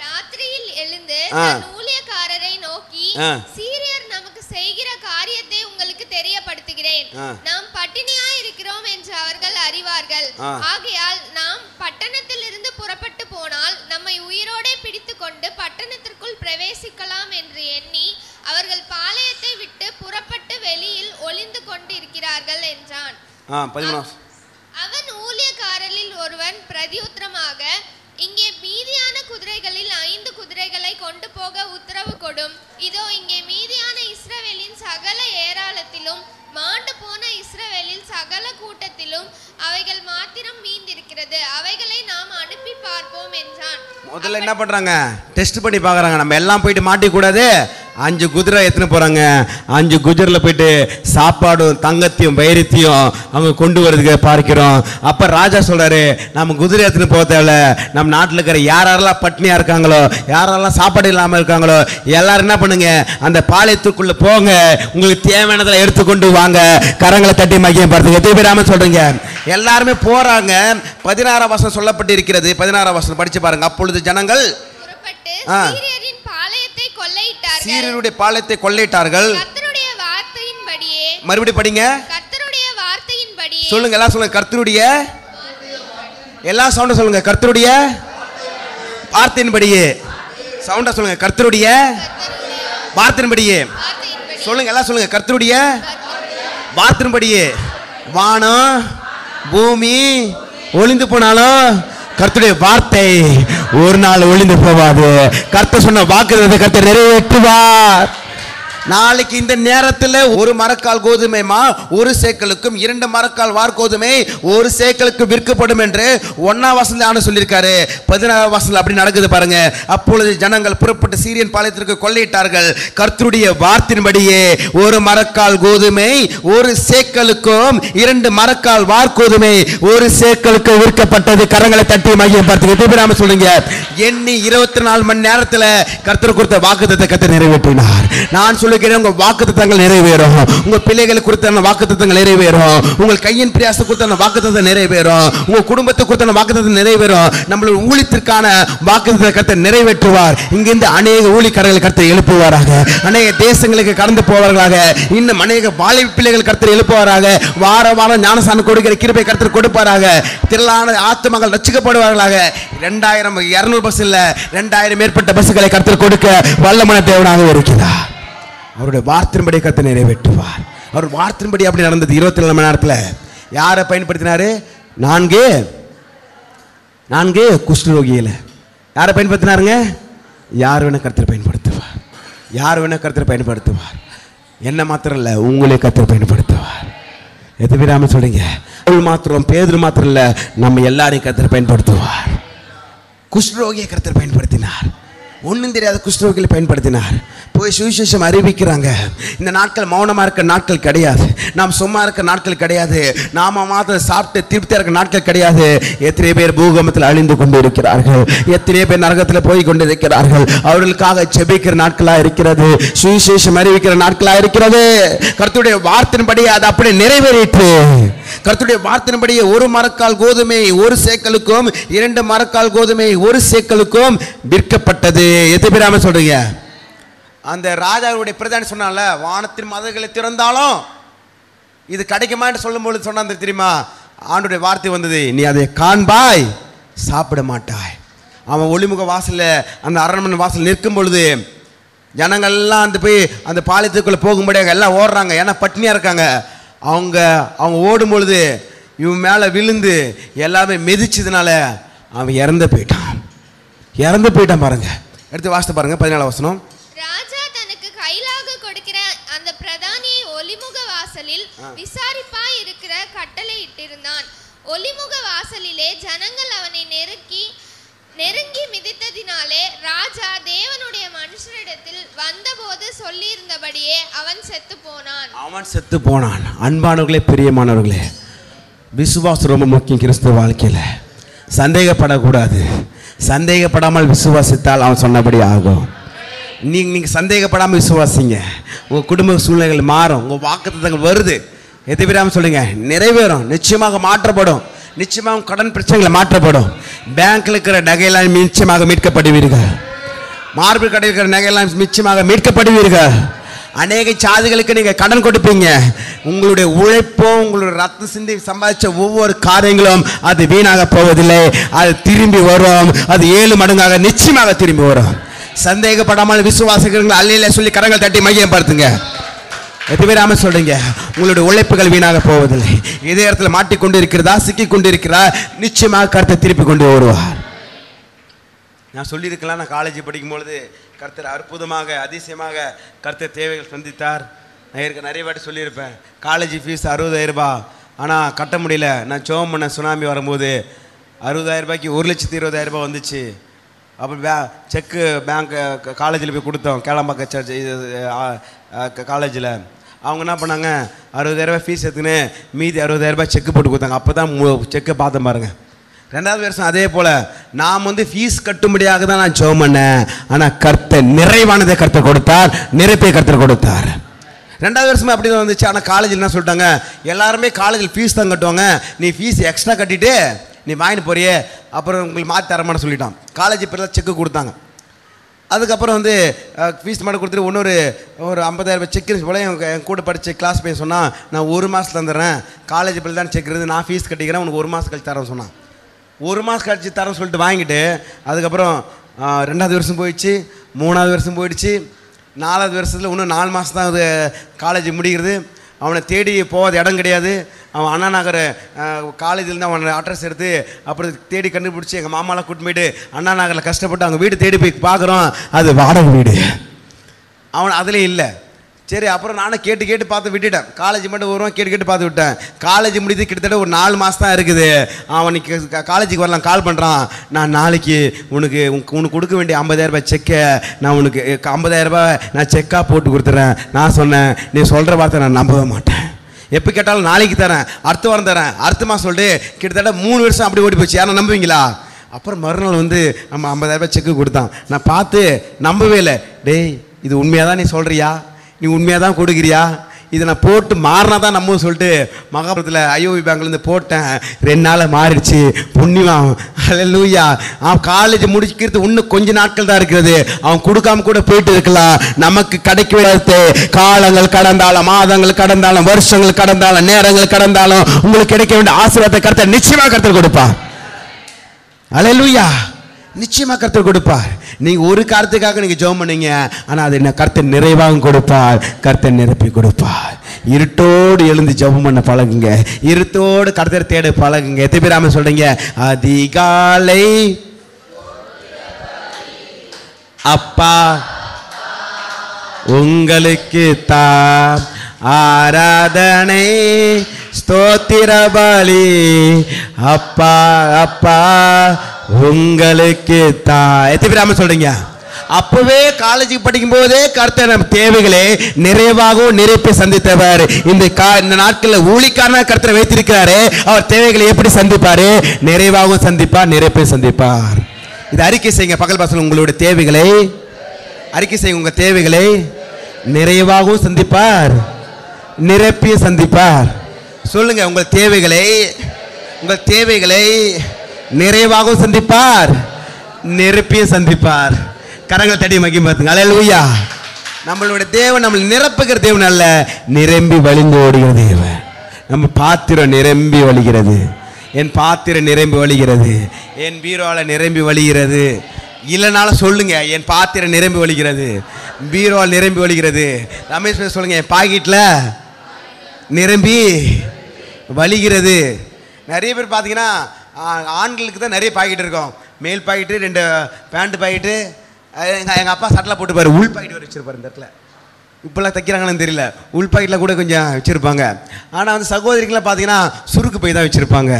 ராத்திரியில் எழுந்து தன் ஊழியக்காரரை நோக்கி, சீரியர் நமக்கு செய்கிற காரியத்தை உங்களுக்கு தெரியப்படுத்துகிறேன். நாம் பட்டினியாய் இருக்கிறோம் என்று அவர்கள் அறிவார்கள். ஆகையால் நாம் பட்டணத்திலிருந்து புறப்பட்டு போனால் நம்மை உயிரோடே பிடித்து கொண்டு பட்டணத்திற்குள் பிரவேசிக்கலாம் என்று எண்ணி அவர்கள் பாளையத்தை விட்டு புறப்பட்டு வெளியில் ஒளிந்து கொண்டு இருக்கிறார்கள் என்றான். அவன் ஊழியக்காரரில் ஒருவன் பிரதியுத்தரமாக, இங்கே மீதியான குதிரைகளில் 5 குதிரைகளை கொண்டு போக உத்தரவு கொடும். இதோ இங்கே மீதியான இஸ்ரவேலின் சகல ஏராளத்திலும் மாண்டு போன இஸ்ரவேலில் சகல கூட்டத்திலும் அவைகள் மாத்திரம் மீந்திருக்கிறது. அவைகளை நாம் அனுப்பி பார்ப்போம் என்றான். முதல்ல என்ன பண்றாங்க? டெஸ்ட் பண்ணி பார்க்கறாங்க. நம்ம எல்லாம் போயிட்டு மாட்டிக்கூடாது. 5 குதிரை எத்தனை போறாங்க. 5 குதிரையில் போயிட்டு சாப்பாடும் தங்கத்தையும் வைரத்தையும் அவங்க கொண்டு வரதுக்கு பார்க்கிறோம். அப்ப ராஜா சொல்றாரு, நம்ம குதிரை எத்தனை போக தேவையில்ல. நம்ம நாட்டில் இருக்கிற யாரெல்லாம் பட்னியா இருக்காங்களோ, யாரெல்லாம் சாப்பாடு இல்லாமல் இருக்காங்களோ, எல்லாரும் என்ன பண்ணுங்க, அந்த பாளையத்துக்குள்ள போங்க. உங்களுக்கு தேவையானதில் எடுத்துக்கொண்டு வாங்க. கரங்களை தட்டி மகியம் பார்த்துங்க. எத்தனை சொல்றீங்க? எல்லாருமே போறாங்க. 16ஆம் வசனம் சொல்லப்பட்டு இருக்கிறது. 16ஆம் வசனம் படிச்சு பாருங்க. அப்பொழுது ஜனங்கள் புறப்பட்டு சீரியரின் பாளையத்தை கொள்ளையிட்டார்கள். சீரியருடைய பாளையத்தை கொள்ளையிட்டார்கள். கர்த்தருடைய வார்த்தையின்படியே. மறுபடியும் படிங்க. கர்த்தருடைய வார்த்தையின்படியே. சொல்லுங்க, எல்லாம் சொல்லுங்க. கர்த்தருடைய, எல்லாம் சவுண்டா சொல்லுங்க. கர்த்தருடைய வார்த்தையின்படியே. சவுண்டா சொல்லுங்க. கர்த்தருடைய வார்த்தையின்படியே. சொல்லுங்க, எல்லாம் சொல்லுங்க. கர்த்தருடைய வார்த்தையின்படியே. வானம் பூமி ஒளிந்து போனாலும் கர்த்தருடைய வார்த்தை ஒரு நாள் ஒளிந்து போவாது. கர்த்தர் சொன்ன வாக்குறுதியை கர்த்தர் நிறைவேற்றுவார். நாளைக்கு இந்த நேரத்தில் 1 மரக்கால் கோதுமை மா 1 சேக்கலுக்கும் 2 மரக்கால் வார்கோதுமை 1 சேக்கலுக்கு விற்கப்படும் என்று 1ஆம் வசனத்தில் சொல்லியிருக்காரு. 16ஆம் வசனத்தில் அப்படி நடக்குது பாருங்க. அப்பொழுது ஜனங்கள் புறப்பட்டு சீரியன் பாளையத்திற்கு கொள்ளையிட்டார்கள். கர்த்தருடைய வார்த்தையின்படியே 1 மரக்கால் கோதுமை 1 சேக்கலுக்கும் 2 மரக்கால் வார்கோதுமை 1 சேக்கலுக்கு விற்கப்பட்டது. கரங்களை தட்டி மையம் பார்த்து சொல்லுங்க. எண்ணி 24 மணி நேரத்தில் கர்த்தர் கொடுத்த வாக்குத்தத்தை கர்த்தர் நிறைவேற்றினார். நான் சொல்லுகிறேன், உங்களுக்கு உங்க வாக்குத்தத்தங்கள் நிறைவேறும். உங்க பிள்ளைகள் குறித்தான வாக்குத்தத்தங்கள் நிறைவேறும். உங்கள் கையின் பிரயாசத்தை குறித்தான வாக்குத்தத்தம் நிறைவேறும். உங்க குடும்பத்தை குறித்தான வாக்குத்தத்தம் நிறைவேறும். நம்மளுடைய ஊழியத்திற்கான வாக்குத்தத்தத்தை கர்த்தர் நிறைவேற்றுவார். இங்கிருந்து அநேக ஊழியக்காரர்கள் கர்த்தர் எழுப்புவாராக. அநேக தேசங்களுக்கு கடந்து போவார்களாக. இன்னும் அநேக வாலிப பிள்ளைகள் கர்த்தர் எழுப்புவாராக. வார வாரம் ஞானஸ்நானம் கொடுக்கிற கிருபை கர்த்தர் கொடுப்பாராக. திரளான ஆத்துமக்கள் ரட்சிக்கப்படுவார்களாக. 2200 பஸ் இல்ல 2000 மேற்பட்ட பஸ்களை கர்த்தர் கொடுக்க வல்லமையான தேவனாக இருக்கிறார். அவருடைய வார்த்தையின்படி கர்த்தர் நிறைவேற்றுவார். அவர் வார்த்தையின்படி அப்படி நடந்தது. 24 மணி நேரத்தில் யாரை பயன்படுத்தினாரு? 4 குஷ்டரோகியில யாரை பயன்படுத்தினாருங்க? யார் வேணா கர்த்தர் பயன்படுத்துவார். யார் வேணா கர்த்தர் பயன்படுத்துவார். என்ன மாத்திரம் இல்லை, உங்களே கர்த்தர் பயன்படுத்துவார். எதுவிடாம சொல்றீங்க. மாத்திரம் பேதுரு மாத்திரம் இல்லை, நம்ம எல்லாரையும் கர்த்தர் பயன்படுத்துவார். குஷ்டரோகியை கர்த்தர் பயன்படுத்தினார். ஒன்றும் தெரியாத குஷ்டரோகிகளை பயன்படுத்தினார். போய் சுவிசேஷம் அறிவிக்கிறாங்க. இந்த நாட்கள் மௌனமாக இருக்க நாட்கள் கிடையாது. நாம் சும்மா இருக்க நாட்கள் கிடையாது. நாம மாத்திரம் சாப்பிட்டு திருப்தியாக இருக்க நாட்கள் கிடையாது. எத்தனை பேர் பூகம்பத்தில் அழிந்து கொண்டு இருக்கிறார்கள். எத்தனை பேர் நரகத்தில் போய் கொண்டு இருக்கிறார்கள். அவர்களுக்காக ஜெபிக்கிற நாட்களாக இருக்கிறது. சுவிசேஷம் அறிவிக்கிற நாட்களாக இருக்கிறது. கர்த்தருடைய வார்த்தையின்படி அது அப்படி நிறைவேறிற்று. கர்த்தருடைய வார்த்தையின்படி 1 மரக்கால் கோதுமை 1 சேக்கலுக்கும் 2 மரக்கால் கோதுமை 1 சேக்கலுக்கும் விற்கப்பட்டது. எத்தனை பேராம சொல்றீங்க? அந்த ராஜாவுடைய பிரதானி சொன்னால, வானத்தின் மதகுகளை திறந்தாலும் இது கிடைக்குமான்னு சொல்லும் பொழுது சொன்னாங்க தெரியுமா? ஆண்டுடைய வார்த்தை வந்தது, நீ அதை காண்பாய், சாப்பிட மாட்டாய். அவன் ஒளிமுக வாசல்ல அந்த அரண்மனை வாசல் நிற்கும் பொழுது ஜனங்கள்லாம் அந்த போய் அந்த பாளையத்துக்குள்ள போகும்படியாக எல்லாம் ஓடுறாங்க. ஏன்னா பட்டினியா இருக்காங்க. அவங்க ஓடும் பொழுது இவன் மேலே விழுந்து எல்லாமே மிதிச்சதுனால அவன் இறந்து போயிட்டான் பாருங்க. எடுத்து வாசித்து பாருங்க 14 வசனம். ராஜா தனக்கு கைலாக கொடுக்கிற அந்த பிரதானியை ஒலிமுக வாசலில் விசாரிப்பாய் இருக்கிற கட்டளை இட்டிருந்தான். ஒலிமுக வாசலிலே ஜனங்கள் அவனை நெருங்கி மிதித்ததினாலே ராஜா தேவனுடைய மனுஷரிடத்தில் வந்தபோது சொல்லியிருந்தபடியே அவன் செத்து போனான். அன்பானவர்களே, பிரியமானவர்களே, விசுவாசம் ரொம்ப முக்கியம். கிறிஸ்துவ வாழ்க்கையில் சந்தேகப்படக்கூடாது. சந்தேகப்படாமல் விசுவாசித்தால் அவன் சொன்னபடி ஆகும். நீங்கள் சந்தேகப்படாமல் விசுவாசிங்க. உங்கள் குடும்ப சூழ்நிலைகள் மாறும். உங்கள் வாக்குத்தத்தங்கள் வருது. எதிராமல் சொல்லுங்க, நிறைவேறும். நிச்சயமாக மாற்றப்படும். நிச்சயமாக கடன் பிரச்சனைகளை மாற்றப்படும். பேங்க்ல இருக்கிற நகையெல்லாம் நிச்சயமாக மீட்கப்படுவீர்கள். மார்பிள் கடையில் இருக்கிற நகையெல்லாம் நிச்சயமாக மீட்கப்படுவீர்கள். அநேக சாதிகளுக்கு நீங்கள் கடன் கொடுப்பீங்க. உங்களுடைய உழைப்போ உங்களுடைய ரத்தம் சிந்தி சம்பாதிச்ச ஒவ்வொரு காரியங்களும் அது வீணாக போவதில்லை. அது திரும்பி வரும். அது 7 மடங்காக நிச்சயமாக திரும்பி வரும். சந்தேகப்படாமல் விசுவாசிக்கிறவங்க அல்லையில சொல்லி கரங்கள் தட்டி மையப்படுத்துங்க. எதுவேராம சொல்றீங்க, உங்களுடைய உழைப்புகள் வீணாக போவதில்லை. இதே இடத்துல மாட்டிக்கொண்டு இருக்கிறதா, சிக்கி கொண்டு இருக்கிறா, நிச்சயமாக கர்த்தரை திருப்பி கொண்டு வருவார். நான் சொல்லியிருக்கலாம், நான் காலேஜ் படிக்கும்பொழுது கர்த்தர் அற்புதமாக அதிசயமாக கர்த்தர் தேவைகள் சந்தித்தார். நான் நிறைய வாட்டி சொல்லியிருப்பேன். காலேஜ் ஃபீஸ் 60,000 ரூபாய், ஆனால் கட்ட முடியல. நான் ஜெபம் பண்ண சுனாமி வரும்போது 60,000 ரூபாய்க்கு 1,20,000 ரூபாய் வந்துச்சு. அப்புறம் செக்கு பேங்க் காலேஜில் போய் கொடுத்தோம். கேளம்பாக்கம் சர்ச் காலேஜில் அவங்க என்ன பண்ணாங்க, 60,000 ரூபாய் ஃபீஸ் எடுத்துன்னு மீதி 60,000 ரூபாய் செக்கு போட்டு கொடுத்தாங்க. அப்போ தான் செக்கை பார்த்தேன் பாருங்கள். 2வது வருஷம் அதே போல் நாம் ஃபீஸ் கட்டும்படியாக தான் நான் ஜெபம் பண்ணேன். ஆனால் கர்த்தர் நிறைவானதை கர்த்தர் கொடுத்தார், நிறைப்பை கர்த்தர் கொடுத்தார். 2வது வருஷமே அப்படி தான் வந்துச்சு. ஆனால் காலேஜில் என்ன சொல்லிட்டாங்க, எல்லாருமே காலேஜில் ஃபீஸ் தான் கட்டுவாங்க, நீ ஃபீஸ் எக்ஸ்ட்ரா கட்டிட்டு நீ வாங்கிட்டு போறியே, அப்புறம் உங்களுக்கு மாற்றி தரமான்னு சொல்லிட்டான். காலேஜ் இப்போ செக்கு கொடுத்தாங்க. அதுக்கப்புறம் ஃபீஸ் மட்டும் கொடுத்துட்டு ஒரு 50,000 ரூபாய் செக் போல என் கூட படித்த கிளாஸ் பையன் சொன்னால், நான் 1 மாதம் தந்துடுறேன், காலேஜ் பில் தான் செக் இருக்குது, நான் ஃபீஸ் கட்டிக்கிறேன், உனக்கு 1 மாதம் கழிச்சு தரேன் சொன்னான். 1 மாதம் கழிச்சு தரேன் சொல்லிட்டு வாங்கிட்டு அதுக்கப்புறம் 2வது வருஷம் போயிடுச்சு, 3வது வருஷம் போயிடுச்சு, 4வது வருஷத்தில் இன்னும் 4 மாதம் தான் அது காலேஜ் முடிகிறது. அவனை தேடி போகாத இடம் கிடையாது. அவன் அண்ணா நகர் காலேஜிலேருந்து அவன் அட்ரஸ் எடுத்து அப்புறம் தேடி கண்டுபிடிச்சி எங்கள் மாமாலாம் கூட்டு போயிட்டு அண்ணா நகரில் கஷ்டப்பட்டு அவங்க வீடு தேடி போய் பார்க்குறோம், அது வாடகை வீடு. அவன் அதில் இல்லை. சரி, அப்புறம் நானும் கேட்டு பார்த்து விட்டுட்டேன். காலேஜ் மட்டும் வருவான், கேட்டு பார்த்து விட்டேன். காலேஜ் முடிது கிட்டத்தட்ட ஒரு 4 மாதம் தான் இருக்குது. அவனுக்கு காலேஜுக்கு வரலாம் கால் பண்ணுறான், நான் நாளைக்கு உனக்கு கொடுக்க வேண்டிய 50,000 ரூபாய் செக்கை நான் உனக்கு 50,000 ரூபாய் நான் செக்காக போட்டு கொடுத்துட்றேன். நான் சொன்னேன், நீ சொல்கிற வார்த்தை நான் நம்பவே மாட்டேன், எப்போ கேட்டாலும் நாளைக்கு தரேன், அடுத்த வாரம் தரேன், அடுத்த மாதம் சொல்லிட்டு கிட்டத்தட்ட 3 வருஷம் அப்படி ஓடி போச்சு. யாரும் நம்புவீங்களா? அப்புறம் மறுநாள் நம்ம 50,000 ரூபாய் செக்கு கொடுத்தான். நான் பார்த்து நம்பவே இல்லை. டேய், இது உண்மையாக தான் நீ சொல்கிறியா? நீ உண்மையாக தான் கொடுக்குறியா? இதை நான் போட்டு மாறினா தான் நம்ம சொல்லிட்டு மகாபுரத்தில் ஐஓபி பேங்க்லேருந்து போட்டேன், 2 நாளில் மாறிடுச்சு. புண்ணியம். அல்லேலூயா. அவன் காலேஜ் முடிக்கிறது இன்னும் கொஞ்ச நாட்கள் தான் இருக்கிறது. அவன் கொடுக்காம கூட போயிட்டு இருக்கலாம். நமக்கு கிடைக்க வேண்டியது காலங்கள் கடந்தாலும், மாதங்கள் கடந்தாலும், வருஷங்கள் கடந்தாலும், நேரங்கள் கடந்தாலும் உங்களுக்கு கிடைக்க வேண்டிய ஆசீர்வாதத்தை கர்த்தர் நிச்சயமாக கர்த்தர் கொடுப்பார். அல்லேலூயா. நிச்சயமா கர்த்தர் கொடுப்பார். நீங்க ஒரு காரியத்துக்காக நீங்க ஜெபம் பண்ணீங்க, ஆனா அது என்ன கர்த்தர் நிறைவாக கொடுப்பார், கர்த்தர் நிரப்பி கொடுப்பார். இருட்டோடு எழுந்து ஜெபம் பண்ண பழகுங்க, இருட்டோடு கர்த்தர் தேட பழகுங்க. எத்தனை பேர் ஆமென் சொல்றீங்க? அதிகாலை அப்பா உங்களுக்கு தான் ஆராதனை ஸ்தோத்திர பலி. அப்பா அப்பா உங்களுக்கு தான். எத்தனை பேர் ஆமென் சொல்றீங்க? அப்பவே காலேஜுக்கு படிக்கும் போதே கர்த்தர் நம் தேவைகளை நிறைவாகவும் நிரப்பி சந்தித்தவர். இந்த நாட்களில் ஊழிக்கான கர்த்தரை வைத்திருக்கிறாரு. அவர் தேவைகளை எப்படி சந்திப்பாரு? நிறைவாகவும் சந்திப்பார், நிரப்பி சந்திப்பார். இது அறிக்கை செய்யுங்க. பகல் பாசனம் உங்களுடைய தேவைகளை அறிக்கை செய்யுங்க. உங்க தேவைகளை நிறைவாகவும் சந்திப்பார், நிரப்பி சந்திப்பார். சொல்லுங்க, உங்கள் தேவைகளை நிறைவாகவும் சந்திப்பார், நிரப்பிய சந்திப்பார். கரங்களை தட்டி மகிமை பார்த்துங்க. அல்லேலூயா. நம்மளுடைய தேவன் நம்மளை நிரப்புகிற தேவன் அல்ல, நிரம்பி வழிந்து ஓடுகிற தேவன். நம்ம பாத்திரம் நிரம்பி வழிகிறது. என் பாத்திரம் நிரம்பி வழிகிறது, என் பீரோவில் நிரம்பி வழிகிறது. இல்லைனாலும் சொல்லுங்க, என் பாத்திரம் நிரம்பி வழிகிறது, பீரோவில் நிரம்பி வழிகிறது. ரமேஷ் சொல்லுங்க, என் பாக்கெட்டில் நிரம்பி வழிகிறது. நிறைய பேர் பார்த்தீங்கன்னா ஆண்களுக்கு தான் நிறைய பாக்கெட் இருக்கும். மேல் பாக்கெட்டு, 2 பேண்ட் பாக்கெட்டு. எங்கள் அப்பா சட்டெலாம் போட்டுப்பார், உள் பாக்கெட் வரை வச்சுருப்பார். இந்த இடத்துல இப்போல்லாம் தைக்கிறாங்கன்னு தெரியல, உள் பாக்கெட்டில் கூட கொஞ்சம் வச்சுருப்பாங்க. ஆனால் வந்து சகோதரிக்கெலாம் பார்த்தீங்கன்னா சுருக்கு போய் தான் வச்சுருப்பாங்க.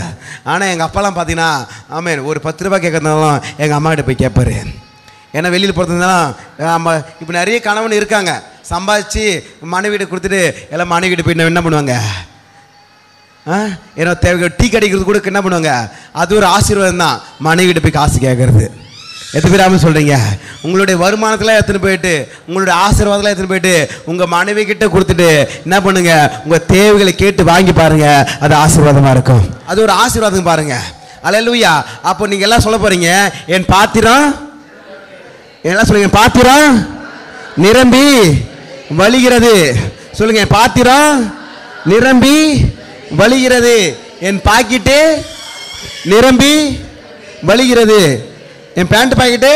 ஆனால் எங்கள் அப்பாலாம் பார்த்தீங்கன்னா ஆமாம் ஒரு 10 ரூபா கேட்கறதுனாலும் எங்கள் அம்மாக்கிட்ட போய் கேட்பாரு. ஏன்னா வெளியில் போகிறதுனாலும் நம்ம இப்போ நிறைய கணவன் இருக்காங்க, சம்பாதிச்சு மனைவியிட்ட கொடுத்துட்டு எல்லாம் மனைவியிட்ட போய் என்ன பண்ணுவாங்க? ஏன்னா தேவை டீ கடைக்கிறது கூட என்ன பண்ணுவாங்க? அது ஒரு ஆசீர்வாதம் தான், மனைவியிட்ட போய் காசு கேட்கறது. எத்தனை பேர் ஆமென் சொல்றீங்க? உங்களுடைய வருமானத்தில் எடுத்துன்னு போயிட்டு, உங்களுடைய ஆசீர்வாதத்தில் எடுத்துன்னு போயிட்டு உங்கள் மனைவி கிட்ட கொடுத்துட்டு என்ன பண்ணுங்க? உங்கள் தேவைகளை கேட்டு வாங்கி பாருங்க, அது ஆசீர்வாதமாக இருக்கும். அது ஒரு ஆசீர்வாதம் பாருங்க. அல்லேலூயா. அப்போ நீங்கள் எல்லாம் சொல்ல போறீங்க, என் பாத்திரம் எல்லாம் சொல்லுங்க, என் பாத்திரம் நிரம்பி வழிகிறது. சொல்லுங்க, என் பாத்திரம் நிரம்பி வழிகிறது, என் பாக்கெட்டு நிரம்பி வழிகிறது, என் பேண்ட் பாக்கெட்டு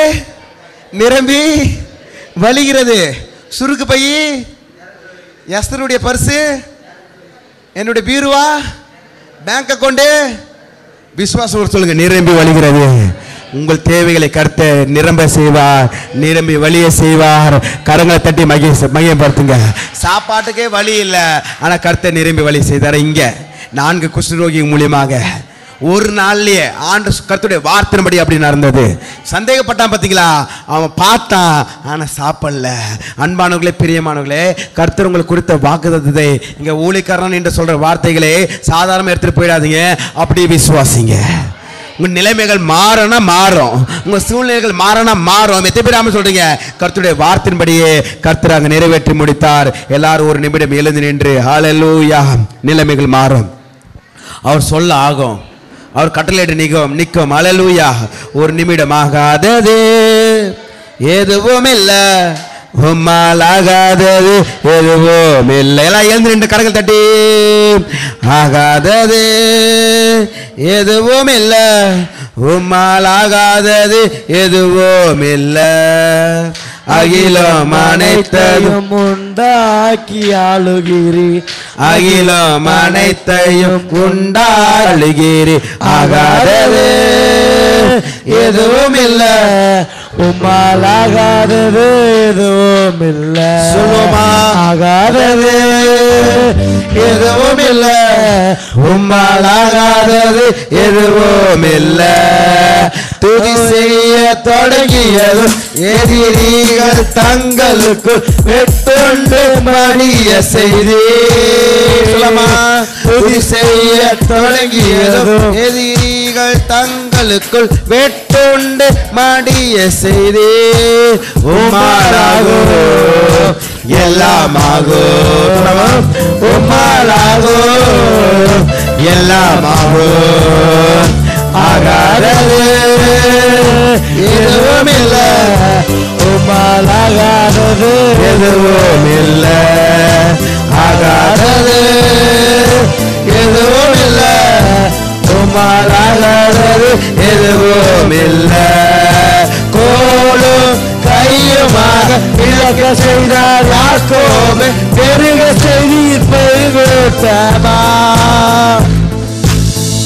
நிரம்பி வழிகிறது, சுருக்கு பை, எஸ்தருடைய பர்ஸு, என்னுடைய பீருவா, பேங்க் அக்கௌண்ட், விசுவாசம் சொல்லுங்க, நிரம்பி வழிகிறது. உங்கள் தேவைகளை கர்த்தர் நிரம்ப செய்வார், நிரம்பி வழிய செய்வார். கரங்களை தட்டி மையப்படுத்துங்க. சாப்பாட்டுக்கே வழி இல்லை, ஆனால் கர்த்தர் நிரம்பி வழி செய்தார். இங்கே 4 குஷ்டரோகி மூலியமாக ஒரு நாள்லயே ஆண்டு கர்த்தருடைய வார்த்தையின்படி அப்படி நடந்தது. சந்தேகப்பட்டான் பார்த்தீங்களா? அவன் பார்த்தான், ஆனால் சாப்பிடல. அன்பானவர்களே, பிரியமானவர்களே, கர்த்தர் உங்களுக்கு கொடுத்த வாக்குத்தத்தத்தை இங்கே ஊழியக்காரன் என்று சொல்ற வார்த்தைகளே சாதாரணமாக எடுத்துட்டு போயிடாதீங்க, அப்படியே விசுவாசிங்க. உங்கள் நிலைமைகள் மாறனா மாறும், உங்கள் சூழ்நிலைகள் மாறனா மாறும். எத்தனை பேர் ஆமென் சொல்றீங்க? கர்த்தருடைய வார்த்தையின்படியே கர்த்தர் அங்கே நிறைவேற்றி முடித்தார். எல்லாரும் ஒரு நிமிடம் எழுந்து நின்று ஹல்லேலூயா. நிலைமைகள் மாறும், அவர் சொல்ல ஆகும், அவர் கட்டளையிட்டு நிற்கும். ஹல்லேலூயா. ஒரு நிமிடம் ஆகாதது எதுவும் இல்லை, உம்மால் ஆகாதது எதுவும் இல்லை. எல்லாம் எழுந்து நின்று கரங்கள் தட்டி, ஆகாதது எதுவும் இல்லை, உம்மால் ஆகாதது எதுவும் இல்லை, அகிலம் அனைத்தையும் உண்டாக்கி ஆளுகிறீ, அகிலம் அனைத்தையும் உண்டாளுகிறீ, ஆகாதது எதுவும் இல்லை, உம்மால் ஆகாதது எதுவும் இல்லை. சொல்லுமா, ஆகாதது எதுவும் இல்லை, உம்மால் ஆகாதது எதுவும் இல்லை. துதி செய்ய தொடங்கியதும் எதிரிகள் தங்களுக்குள் வெட்டுண்டு மடிய செய்தி. துதி செய்ய தொடங்கியதும் எதிரிகள் தங்களுக்குள் வெட்டுண்டு மடிய செய்தி. உம்மாலாகும் எல்லாமாகும் உம்மாலாகும் எல்லாமாகும் ஆகாதது எதுவும் இல்லை உம்மாலாகாதது எதுவும் இல்லை ஆகாதது எதுவும் இல்லை உம்மாலாகாதது எதுவும் இல்லை கோலும் கையுமாக இழக்க செய்தார் யாக்கோபு பெருக செய்தீர் பெருகூட்டமா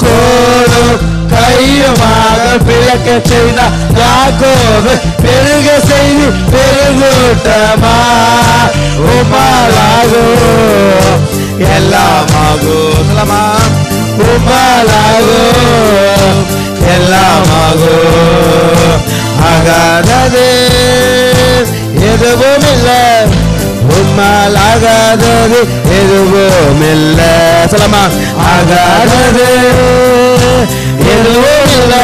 கோலும் கையுமாக பிளக்க செய்தார் யாக்கோபு பெருக செய்தி பெருகூட்டமா உம்மாலாகும் எல்லாமாகும் சொல்லமா உம்மாலாகும் எல்லாமாகும் ஆகாதது எதுவும் இல்லை உம்மால் ஆகாதது எதுவும் இல்லை சொல்லமா ஆகாதது எதுவும் இல்லை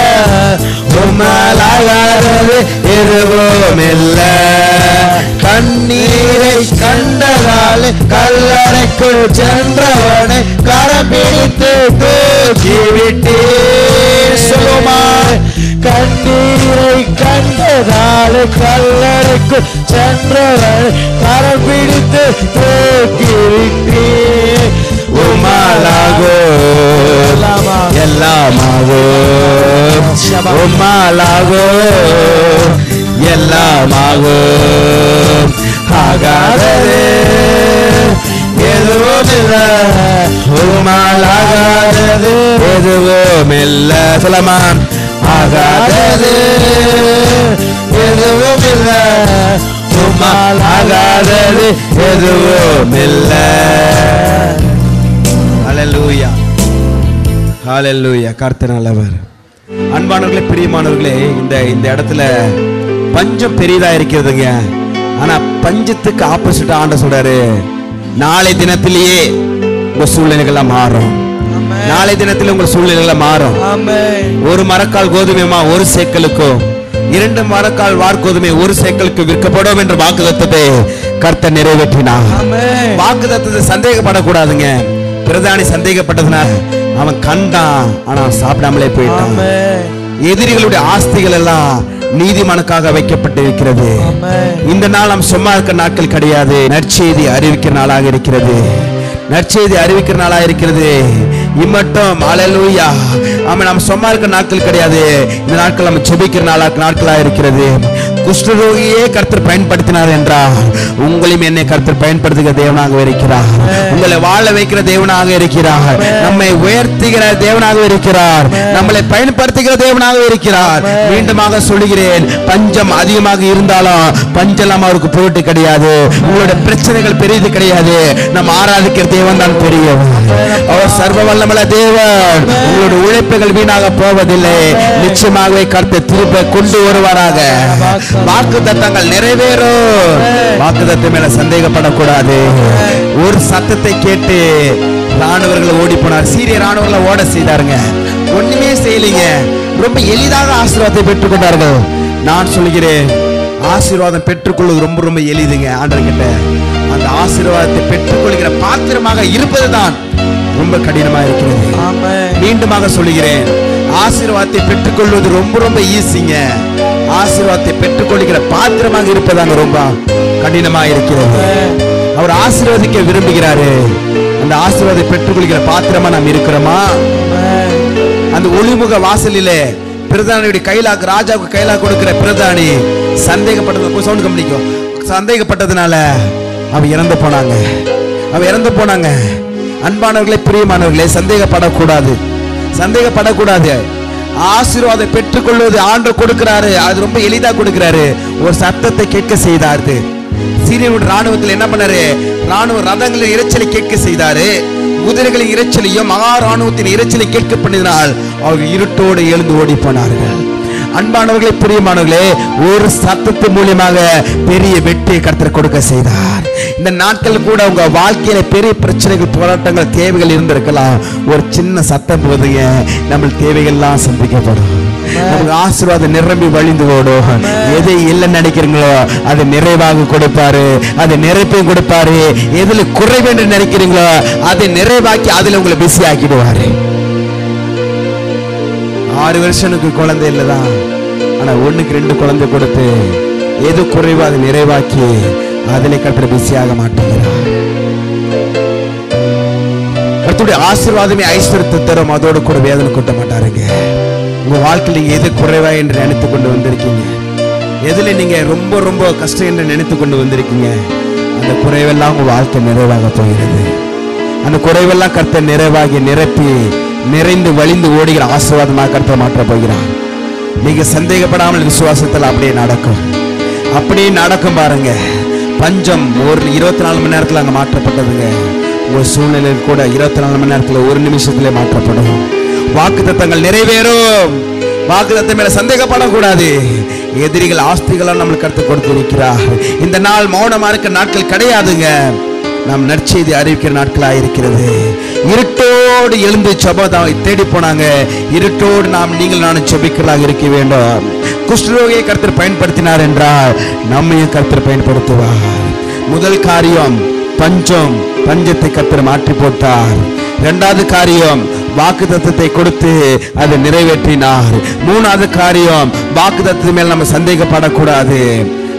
உம்மால் ஆகாதது எதுவும் இல்லை கண்ணீரை கண்டதால் கல்லறைக்குள் சென்றவனை கரம் பிடித்து தூக்கிவிட்டே சொல்லுமா கண்ணீரை கண்டதால் கல்லறைக்குள் சென்றவனை கரம் பிடித்து தூக்கிவிட்டே உம்மாலாகோ எல்லாமாகோ உம்மாலாகோ எல்லாமாகோ ஆகாதது எதுவும் இல்லை உம்மாலாகாதது எதுவும் இல்லை சொல்லமா ஆகாதது எதுவும் இல்லை உம்மாலாகாதது எதுவும் இல்லை ஹல்லேலூயா ஹல்லேலூயா கர்த்தர் நல்லவர் அன்பானவர்களே பிரியமானவர்களே இந்த இடத்துல பஞ்சம் பெரியதா இருக்கிறதுங்க ஆனா பஞ்சத்துக்கு ஆப்போசிட் ஆண்ட சொல்றாரு நாளை தினத்திலேயே உங்க சூழ்நிலைகள் மாறும் நாளை தினத்திலே உங்க சூழ்நிலைகள் மாறும் ஒரு மரக்கால் கோதுமைமா ஒரு சேக்கலுக்கும் 2 மரக்கால் வார்கோதுமை ஒரு சேக்கலுக்கு விற்கப்படும் என்ற வாக்குத்தத்தத்தை கர்த்தர் நிறைவேற்றினார் வாக்குத்தத்தத்தை சந்தேகப்படக்கூடாதுங்க பிரதானி சந்தேகப்பட்டதுனால அவன் கண்டான் ஆனா சாப்பிடாமலே போயிட்டான் எதிரிகளுடைய ஆஸ்திகள் எல்லாம் நீதிமானுக்காக வைக்கப்பட்டிருக்கிறது இந்த நாள் நாம் சும்மா இருக்கிற நாட்கள் கிடையாது நற்செய்தி அறிவிக்கிற நாளாக இருக்கிறது நற்செய்தி அறிவிக்கிற நாளாக இருக்கிறது இம்மட்டும் ஹல்லேலூயா ஆமென் நாம் சும்மா இருக்கிற நாட்கள் கிடையாது இந்த நாட்கள் நம்ம ஜெபிக்கிற நாட்களா இருக்கிறது குஷ்டரோகியே கர்த்தர் பயன்படுத்தினார் என்றால் உங்களையும் என்னை கர்த்தர் பயன்படுத்துகிற தேவனாக இருக்கிறார் உங்களை வாழ வைக்கிற தேவனாக இருக்கிறார் நம்மை உயர்த்துகிற தேவனாக இருக்கிறார் நம்மளை பயன்படுத்துகிற தேவனாக இருக்கிறார் மீண்டுமாக சொல்லுகிறேன் பஞ்சம் அதிகமாக இருந்தாலும் பஞ்சம் அவருக்கு பொருட்டு கிடையாது உங்களுடைய பிரச்சனைகள் பெரியது கிடையாது நம்ம ஆராதிக்கிற தேவன் தான் பெரியவர் அவர் சர்வ வல்லமையுள்ள தேவன் உங்களுடைய உழைப்புகள் வீணாக போவதில்லை நிச்சயமாகவே கர்த்தர் திரும்ப கொண்டு வருவாராக வாக்குத்தத்தங்கள் நிறைவேறும் வாக்குத்தத்தம் மேல சந்தேகப்படக்கூடாது ஒரு சத்தத்தை கேட்டு ராணுவர்கள் ஓடி போனார் சீரிய ராணுவர்களை ஓட செய்தாருங்க ஒண்ணுமே செய்யலீங்க ரொம்ப எளிதாக ஆசீர்வாதத்தை பெற்றுக் கொண்டார்கள் நான் சொல்கிறேன் ஆசீர்வாதம் பெற்றுக்கொள்வது ரொம்ப ரொம்ப எளிதுங்க ஆண்டவர்கிட்ட அந்த ஆசீர்வாதத்தை பெற்றுக்கொள்கிற பாத்திரமாக இருப்பதுதான் ரொம்ப கடினமா இருக்கிறது மீண்டுமாக சொல்கிறேன் ஆசீர்வாதத்தை பெற்றுக்கொள்வது ரொம்ப ரொம்ப ஈஸிங்க ஆசீர்வாதத்தை பெற்றுக்கொள்கிற பாத்திரமாக இருப்பதாங்க ரொம்ப கடினமா இருக்கிறது அவர் ஆசீர்வதிக்க விரும்புகிறாரு அந்த ஆசீர்வாதத்தை பெற்றுக்கொள்கிற பாத்திரமா நாம் இருக்கிறோமா அந்த ஒளிமுக வாசலிலே பிரதானியுடைய கையிலாக்கு ராஜாவுக்கு கையிலா கொடுக்கிற பிரதானி சந்தேகப்பட்டதுனால அவ இறந்து போனாங்க அன்பானவர்களே பிரியமானவர்களே சந்தேகப்படக்கூடாது ஆசீர்வாதம் பெற்றுக்கொள்வது ஆண்டவர் கொடுக்கிறாரு அது ரொம்ப எளிதா கொடுக்கிறாரு ஒரு சத்தத்தை கேட்க செய்தாரு சீரியனுடைய ராணுவத்தில் என்ன பண்ணாரு ராணுவ ரதங்களின் இரைச்சலை கேட்க செய்தாரு குதிரைகளின் இரைச்சலையும் மகா ராணுவத்தின் இரைச்சலை கேட்க பண்ணினால் அவர்கள் இருட்டோடு எழுந்து ஓடி போனார்கள் அன்பானவர்களே பிரியமானவர்களே ஒரு சத்தத்து மூலமாக பெரிய வெற்றியை கர்த்தர் கொடுக்க செய்தார் இந்த நாட்கள் கூட உங்க வாழ்க்கையில பெரிய பிரச்சனைகள் போராட்டங்கள் தேவைகள் இருந்திருக்கலாம் ஒரு சின்ன சத்தம் போதுங்க நம்ம தேவைகள்லாம் சந்திக்கப்படும் நமக்கு ஆசீர்வாதம் நிரம்பி வழிந்து ஓடும். எது இல்லைன்னு நினைக்கிறீங்களோ அதை நிறைவாக கொடுப்பாரு, அதை நிறைப்பையும் கொடுப்பாரு. எதுல குறைவு என்று நினைக்கிறீங்களோ அதை நிறைவாக்கி அதுல உங்களை பிஸி ஆக்கிடுவாரு. 6 வருஷனுக்கு குழந்தை இல்லதான், ஆனா 1க்கு 2 குழந்தை கொடுத்து எது குறைவோ அதை நிறைவாக்கி அதிலே கர்த்தர் பிஸியாக மாட்டேங்கிறார். கர்த்தருடைய ஆசீர்வாதமே ஐஸ்வர்யத்தை தரும், அதோடு கூட வேதனை கொட்ட மாட்டாருங்க. உங்க வாழ்க்கையில் நீங்க எது குறைவா என்று நினைத்து கொண்டு வந்திருக்கீங்க, எதுல நீங்க ரொம்ப ரொம்ப கஷ்டம் என்று நினைத்து கொண்டு வந்திருக்கீங்க, அந்த குறைவெல்லாம் உங்க வாழ்க்கை நிறைவாக போகிறது. அந்த குறைவெல்லாம் கர்த்தர் நிறைவாகி நிரப்பி நிறைந்து வழிந்து ஓடுகிற ஆசீர்வாதமாக கர்த்தர் மாற்ற போகிறார். நீங்க சந்தேகப்படாமல் விசுவாசத்தில் அப்படியே நடக்கும், அப்படியே நடக்கும். பாருங்க, பஞ்சம் ஒரு 24 மணி நேரத்தில் அங்கே மாற்றப்பட்டதுங்க. உங்க சூழ்நிலையில் கூட 24 மணி நேரத்தில் ஒரு நிமிஷத்திலே மாற்றப்படும். வாக்குத்தத்தங்கள் நிறைவேறும். வாக்குத்தத்தம் மேல சந்தேகப்படக்கூடாது. எதிரிகள் ஆஸ்திகளை நம்மளுக்கு கருத்து கொடுத்து இருக்கிறார். இந்த நாள் மௌனமா இருக்க நாட்கள் கிடையாதுங்க. நாம் நற்செய்தி அறிவிக்கிற நாட்களாக இருக்கிறது. இருட்டோடு எழுந்து ஜெபத்தை தேடி போனாங்க. இருட்டோடு நீங்கள் நானும் ஜெபிக்கலாக இருக்க வேண்டும். குஷ்டரோகியை கர்த்தர் பயன்படுத்தினார் என்றால் நம்மையும் கர்த்தர் பயன்படுத்துவார். முதல் காரியம் பஞ்சம், பஞ்சத்தை கர்த்தர் மாற்றி போட்டார். 2வது காரியம் வாக்குத்தத்தத்தை கொடுத்து அதை நிறைவேற்றினார். 3வது காரியம் வாக்குத்தத்தத்தின் மேல் நம்ம சந்தேகப்படக்கூடாது,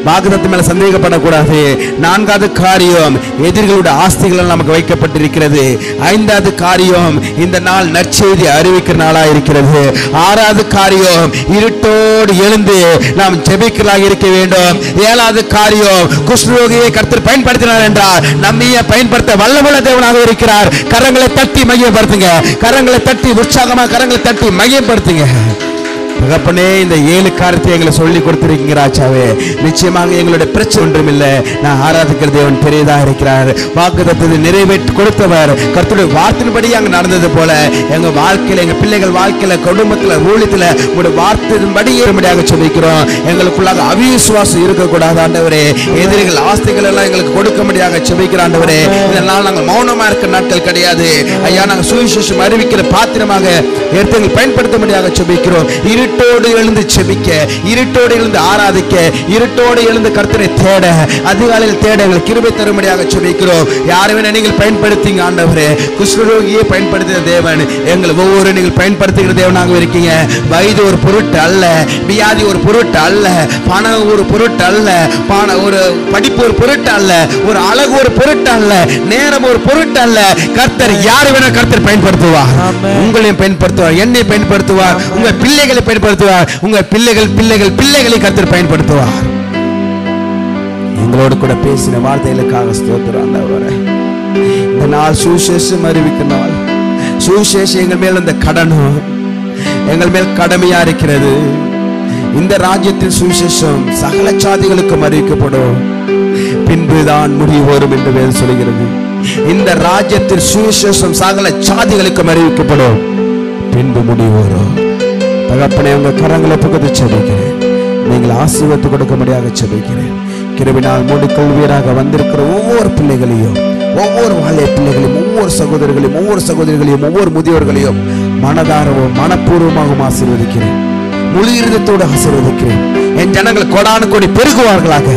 வாக்குத்தத்தத்தின் மேல சந்தேகப்படக்கூடாது. 4வது காரியம் எதிரிகளுடைய ஆஸ்திகள் நமக்கு வைக்கப்பட்டிருக்கிறது. 5வது காரியம் இந்த நாள் நற்செய்தி அறிவிக்கிற நாளா இருக்கிறது. 6வது காரியம் இருட்டோடு எழுந்து நாம் ஜெபிக்கலாக இருக்க வேண்டும். 7வது காரியம் குஷ்டரோகியை கர்த்தர் பயன்படுத்தினார் என்றால் நம்மையே பயன்படுத்த வல்லமுள்ள தேவனாக இருக்கிறார். கரங்களை தட்டி மையப்படுத்துங்க, கரங்களை தட்டி உற்சாகமாக கரங்களை தட்டி மையப்படுத்துங்க. தகப்பனே, இந்த 7 காரியத்தை எங்களை சொல்லி கொடுத்திருக்கீங்க ராஜாவே. நிச்சயமாக எங்களுடைய பிரச்சனை ஒன்றும் இல்லை. நான் ஆராதிக்கிற தேவன் பெரியதாக இருக்கிறார். வாக்குத்தத்தத்தை நிறைவேற்றி கொடுத்தவர். கர்த்தருடைய வார்த்தையின்படி அங்கே நடந்தது போல எங்க வாழ்க்கையில, எங்க பிள்ளைகள் வாழ்க்கையில, குடும்பத்துல, ஊழியத்துல உங்களுடைய வார்த்தையின்படி ஏறும்படியாக சொல்லிக்கிறோம். எங்களுக்குள்ளாக அவிசுவாசம் இருக்கக்கூடாது ஆண்டவரே. எதிரிகள் ஆஸ்திகள் எல்லாம் எங்களுக்கு கொடுக்கும்படியாக செபிக்கிற ஆண்டவரே. இதனால் நாங்கள் மௌனமா இருக்க நாட்கள் கிடையாது ஐயா. நாங்கள் சுவிசேஷம் அறிவிக்கிற பாத்திரமாக எடுத்து பயன்படுத்தும்படியாக செபிக்கிறோம். இருட்டோடு எழுந்து செபிக்க, இருட்டோடு எழுந்து ஆராதிக்க, இருட்டோடு எழுந்து கர்த்தரை தேட, அதிகாலையில் தேட எங்களுக்கு கிருபை தரும்படியாக செபிக்கிறோம். யாருமே நீங்கள் பயன்படுத்திங்க ஆண்டவரே. குஷ்டரோகியை பயன்படுத்திய தேவன் எங்களை ஒவ்வொரு நீங்கள் பயன்படுத்துகிற தேவனாக இருக்கீங்க. வயது ஒரு பொருட்டு அல்ல, வியாதி ஒரு பொருட்டு அல்ல, பணம் ஒரு பொருட்டு அல்ல, ஒரு படிப்பு ஒரு பொருட்டு அல்ல, ஒரு அழகு ஒரு பொருட்டு அல்ல, நேரம் ஒரு பொருட்டு அல்ல. கர்த்தர் யாரை வேணா கர்த்தர் பயன்படுத்துவார். உங்களையும் பயன்படுத்துவார், என்னை பயன்படுத்துவார், உங்க பிள்ளைகளை பயன்படுத்துவார், உங்க பிள்ளைகளை கர்த்தர் பயன்படுத்துவார். எங்களோடு கூட பேசின வார்த்தைகளுக்காக ஸ்தோத்திரம் ஆண்டவரே. இந்த நாள் சுவிசேஷம் அறிவிக்கிற நாள். சுவிசேஷம் எங்கள் மேல் அந்த கடனும் எங்கள் மேல் கடமையா இருக்கிறது. இந்த ராஜ்யத்தின் சுவிசேஷம் சகல சாதிகளுக்கும் அறிவிக்கப்படும், பின்புதான் முடிவு வரும் என்று வேதம் சொல்கிறது. இந்த ராஜ்யத்தின் சுவிசேஷம் சகல சாதிகளுக்கும் அறிவிக்கப்படும், பின்பு முடிவு வரும். தகப்பனே, உங்க கரங்களை புகுந்து செபிக்கிறேன். நீங்கள் ஆசீர்வாதத்தை கொடுக்கும்படியாக செபிக்கிறேன். கிருபையினால் மூடிக்கொள்வீராக வந்திருக்கிற ஒவ்வொரு பிள்ளைகளையும், ஒவ்வொரு வாழை பிள்ளைகளையும், ஒவ்வொரு சகோதரர்களையும், ஒவ்வொரு சகோதரிகளையும், ஒவ்வொரு முதியோர்களையும் மனதாரவும் மனப்பூர்வமாகவும் ஆசீர்வதிக்கிறேன். முழு இருதயத்தோடு ஆசீர்வதிக்கிறேன். என் ஜனங்கள் கோடானு கோடி பெருகுவார்களாக,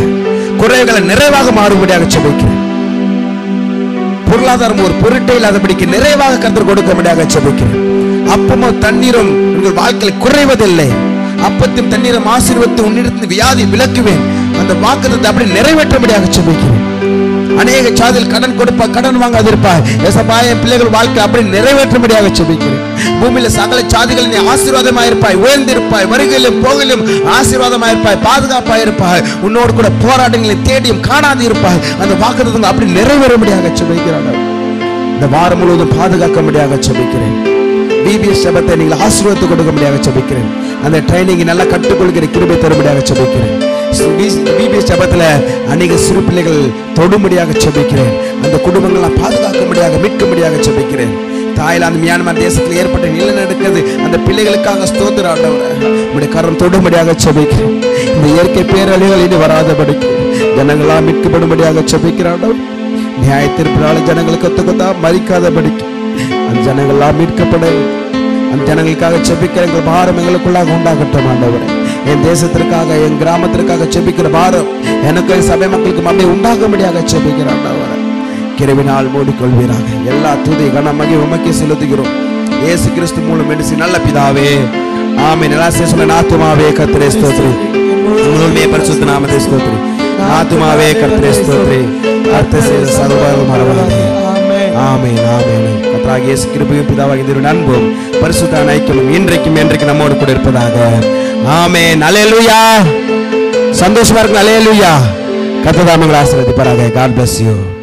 குறைவுகளை நிறைவாக மாறும்படியாக செபிக்கிறேன். பொருளாதாரம் ஒரு பொருட்டே இல்லாதபடிக்கு நிறைவாக கர்த்தர் கொடுக்கும்படியாக செபிக்கிறேன். அப்பமும் தண்ணீரும் உங்கள் வாழ்க்கையில் குறைவதில்லை. அப்பத்தையும் தண்ணீரும் ஆசீர்வதித்து உன்னிடத்தில் வியாதி விலக்குவேன். அந்த வாக்குத்தத்தத்தை அப்படி நிறைவேற்றும்படியாக செபிக்கிறேன். அநேக சாதியில் கடன் கொடுப்பா, கடன் வாங்காது இருப்பாய். ஏசப்பா, என் பிள்ளைகள் வாழ்க்கை அப்படி நிறைவேற்றும்படியாக செபிக்கிறேன். பூமியில சகல சாதிகள் நீ ஆசீர்வாதமாயிருப்பாய், உயர்ந்திருப்பாய், வருகையிலும் போகலும் ஆசீர்வாதமாயிருப்பாய், பாதுகாப்பாயிருப்பாய். உன்னோடு கூட போராட்டங்களை தேடியும் காணாது இருப்பாய். அந்த வாக்குத்தத்தம் அப்படி நிறைவேறும்படியாக செபிக்கிறாங்க. இந்த வாரம் முழுவதும் பாதுகாக்கும்படியாக செபிக்கிறேன். பிபிஎஸ் ஜெபத்தை நீங்கள் ஆசீர்வாதத்தை கொடுக்கும்படியாக செபிக்கிறேன். அந்த ட்ரைனிங் நல்லா கற்றுக்கொள்கிற கிருபை தரும்படியாக செபிக்கிறேன். பிபிஎஸ் ஜெபத்துல அநேக சிறு பிள்ளைகள் தொடும்படியாக செபிக்கிறேன். அந்த குடும்பங்களை பாதுகாக்கும்படியாக மீட்கும்படியாக செபிக்கிறேன். தாய்லாந்து, மியான்மர் தேசத்தில் ஏற்பட்ட நிலநடுக்கிறது அந்த பிள்ளைகளுக்காக ஸ்தோத்திரம் ஆண்டவரே. உம்முடைய கரம் தொடும்படியாக செபிக்கிறேன். இந்த இயற்கை பேரழிவுகள் இனி வராதபடிக்கு ஜனங்களா மீட்கப்படும்படியாக செபிக்கிறான். நியாய தீர்ப்பினால ஜனங்களுக்கு கொத்தா மறிக்காதபடிக்கு அந்த ஜனங்களா மீட்கப்பட அந்த ஜனங்களுக்காக செபிக்கிற எங்கள் பாரம் எங்களுக்குள்ளாக உண்டாகட்டும் ஆண்டவரே. என் தேசத்திற்காக, என் கிராமத்திற்காக செபிக்கிற பாரம் எனக்கு என் சபை மக்களுக்கு அப்படியே உண்டாகும்படியாக செபிக்கிற ஆண்டவரே. கிருபையினால் மூடிக்கொள்வீராக. எல்லா துதி கன மகிமை உமக்கே செலுத்துகிறோம் இயேசு கிறிஸ்து மூலம் என்று நல்ல பிதாவே, ஆமென். எல்லா சொல்ல ஆத்துமாவே கர்த்தரை ஸ்தோத்திரி, முழுமே பரிசுத்த நாமத்தை ஸ்தோத்திரி. ஆத்துமாவே கர்த்தரை ஸ்தோத்திரி, கர்த்தர் செய்த சர்வம் மறவாதே. ஆமென் ஆமென். கர்த்தராகிய இயேசு கிருபையும் பிதாவாகிய தேவனுடைய அன்பும் பரிசுத்த ஐக்கியமும் இன்றைக்கும் என்றைக்கும் நம்மோடு கூட இருப்பதாக. ஆமென். அல்லேலூயா. சந்தோஷமா இருக்கு. அல்லேலூயா. கர்த்தர் தாமே உங்களை ஆசீர்வதிப்பாராக. God bless you.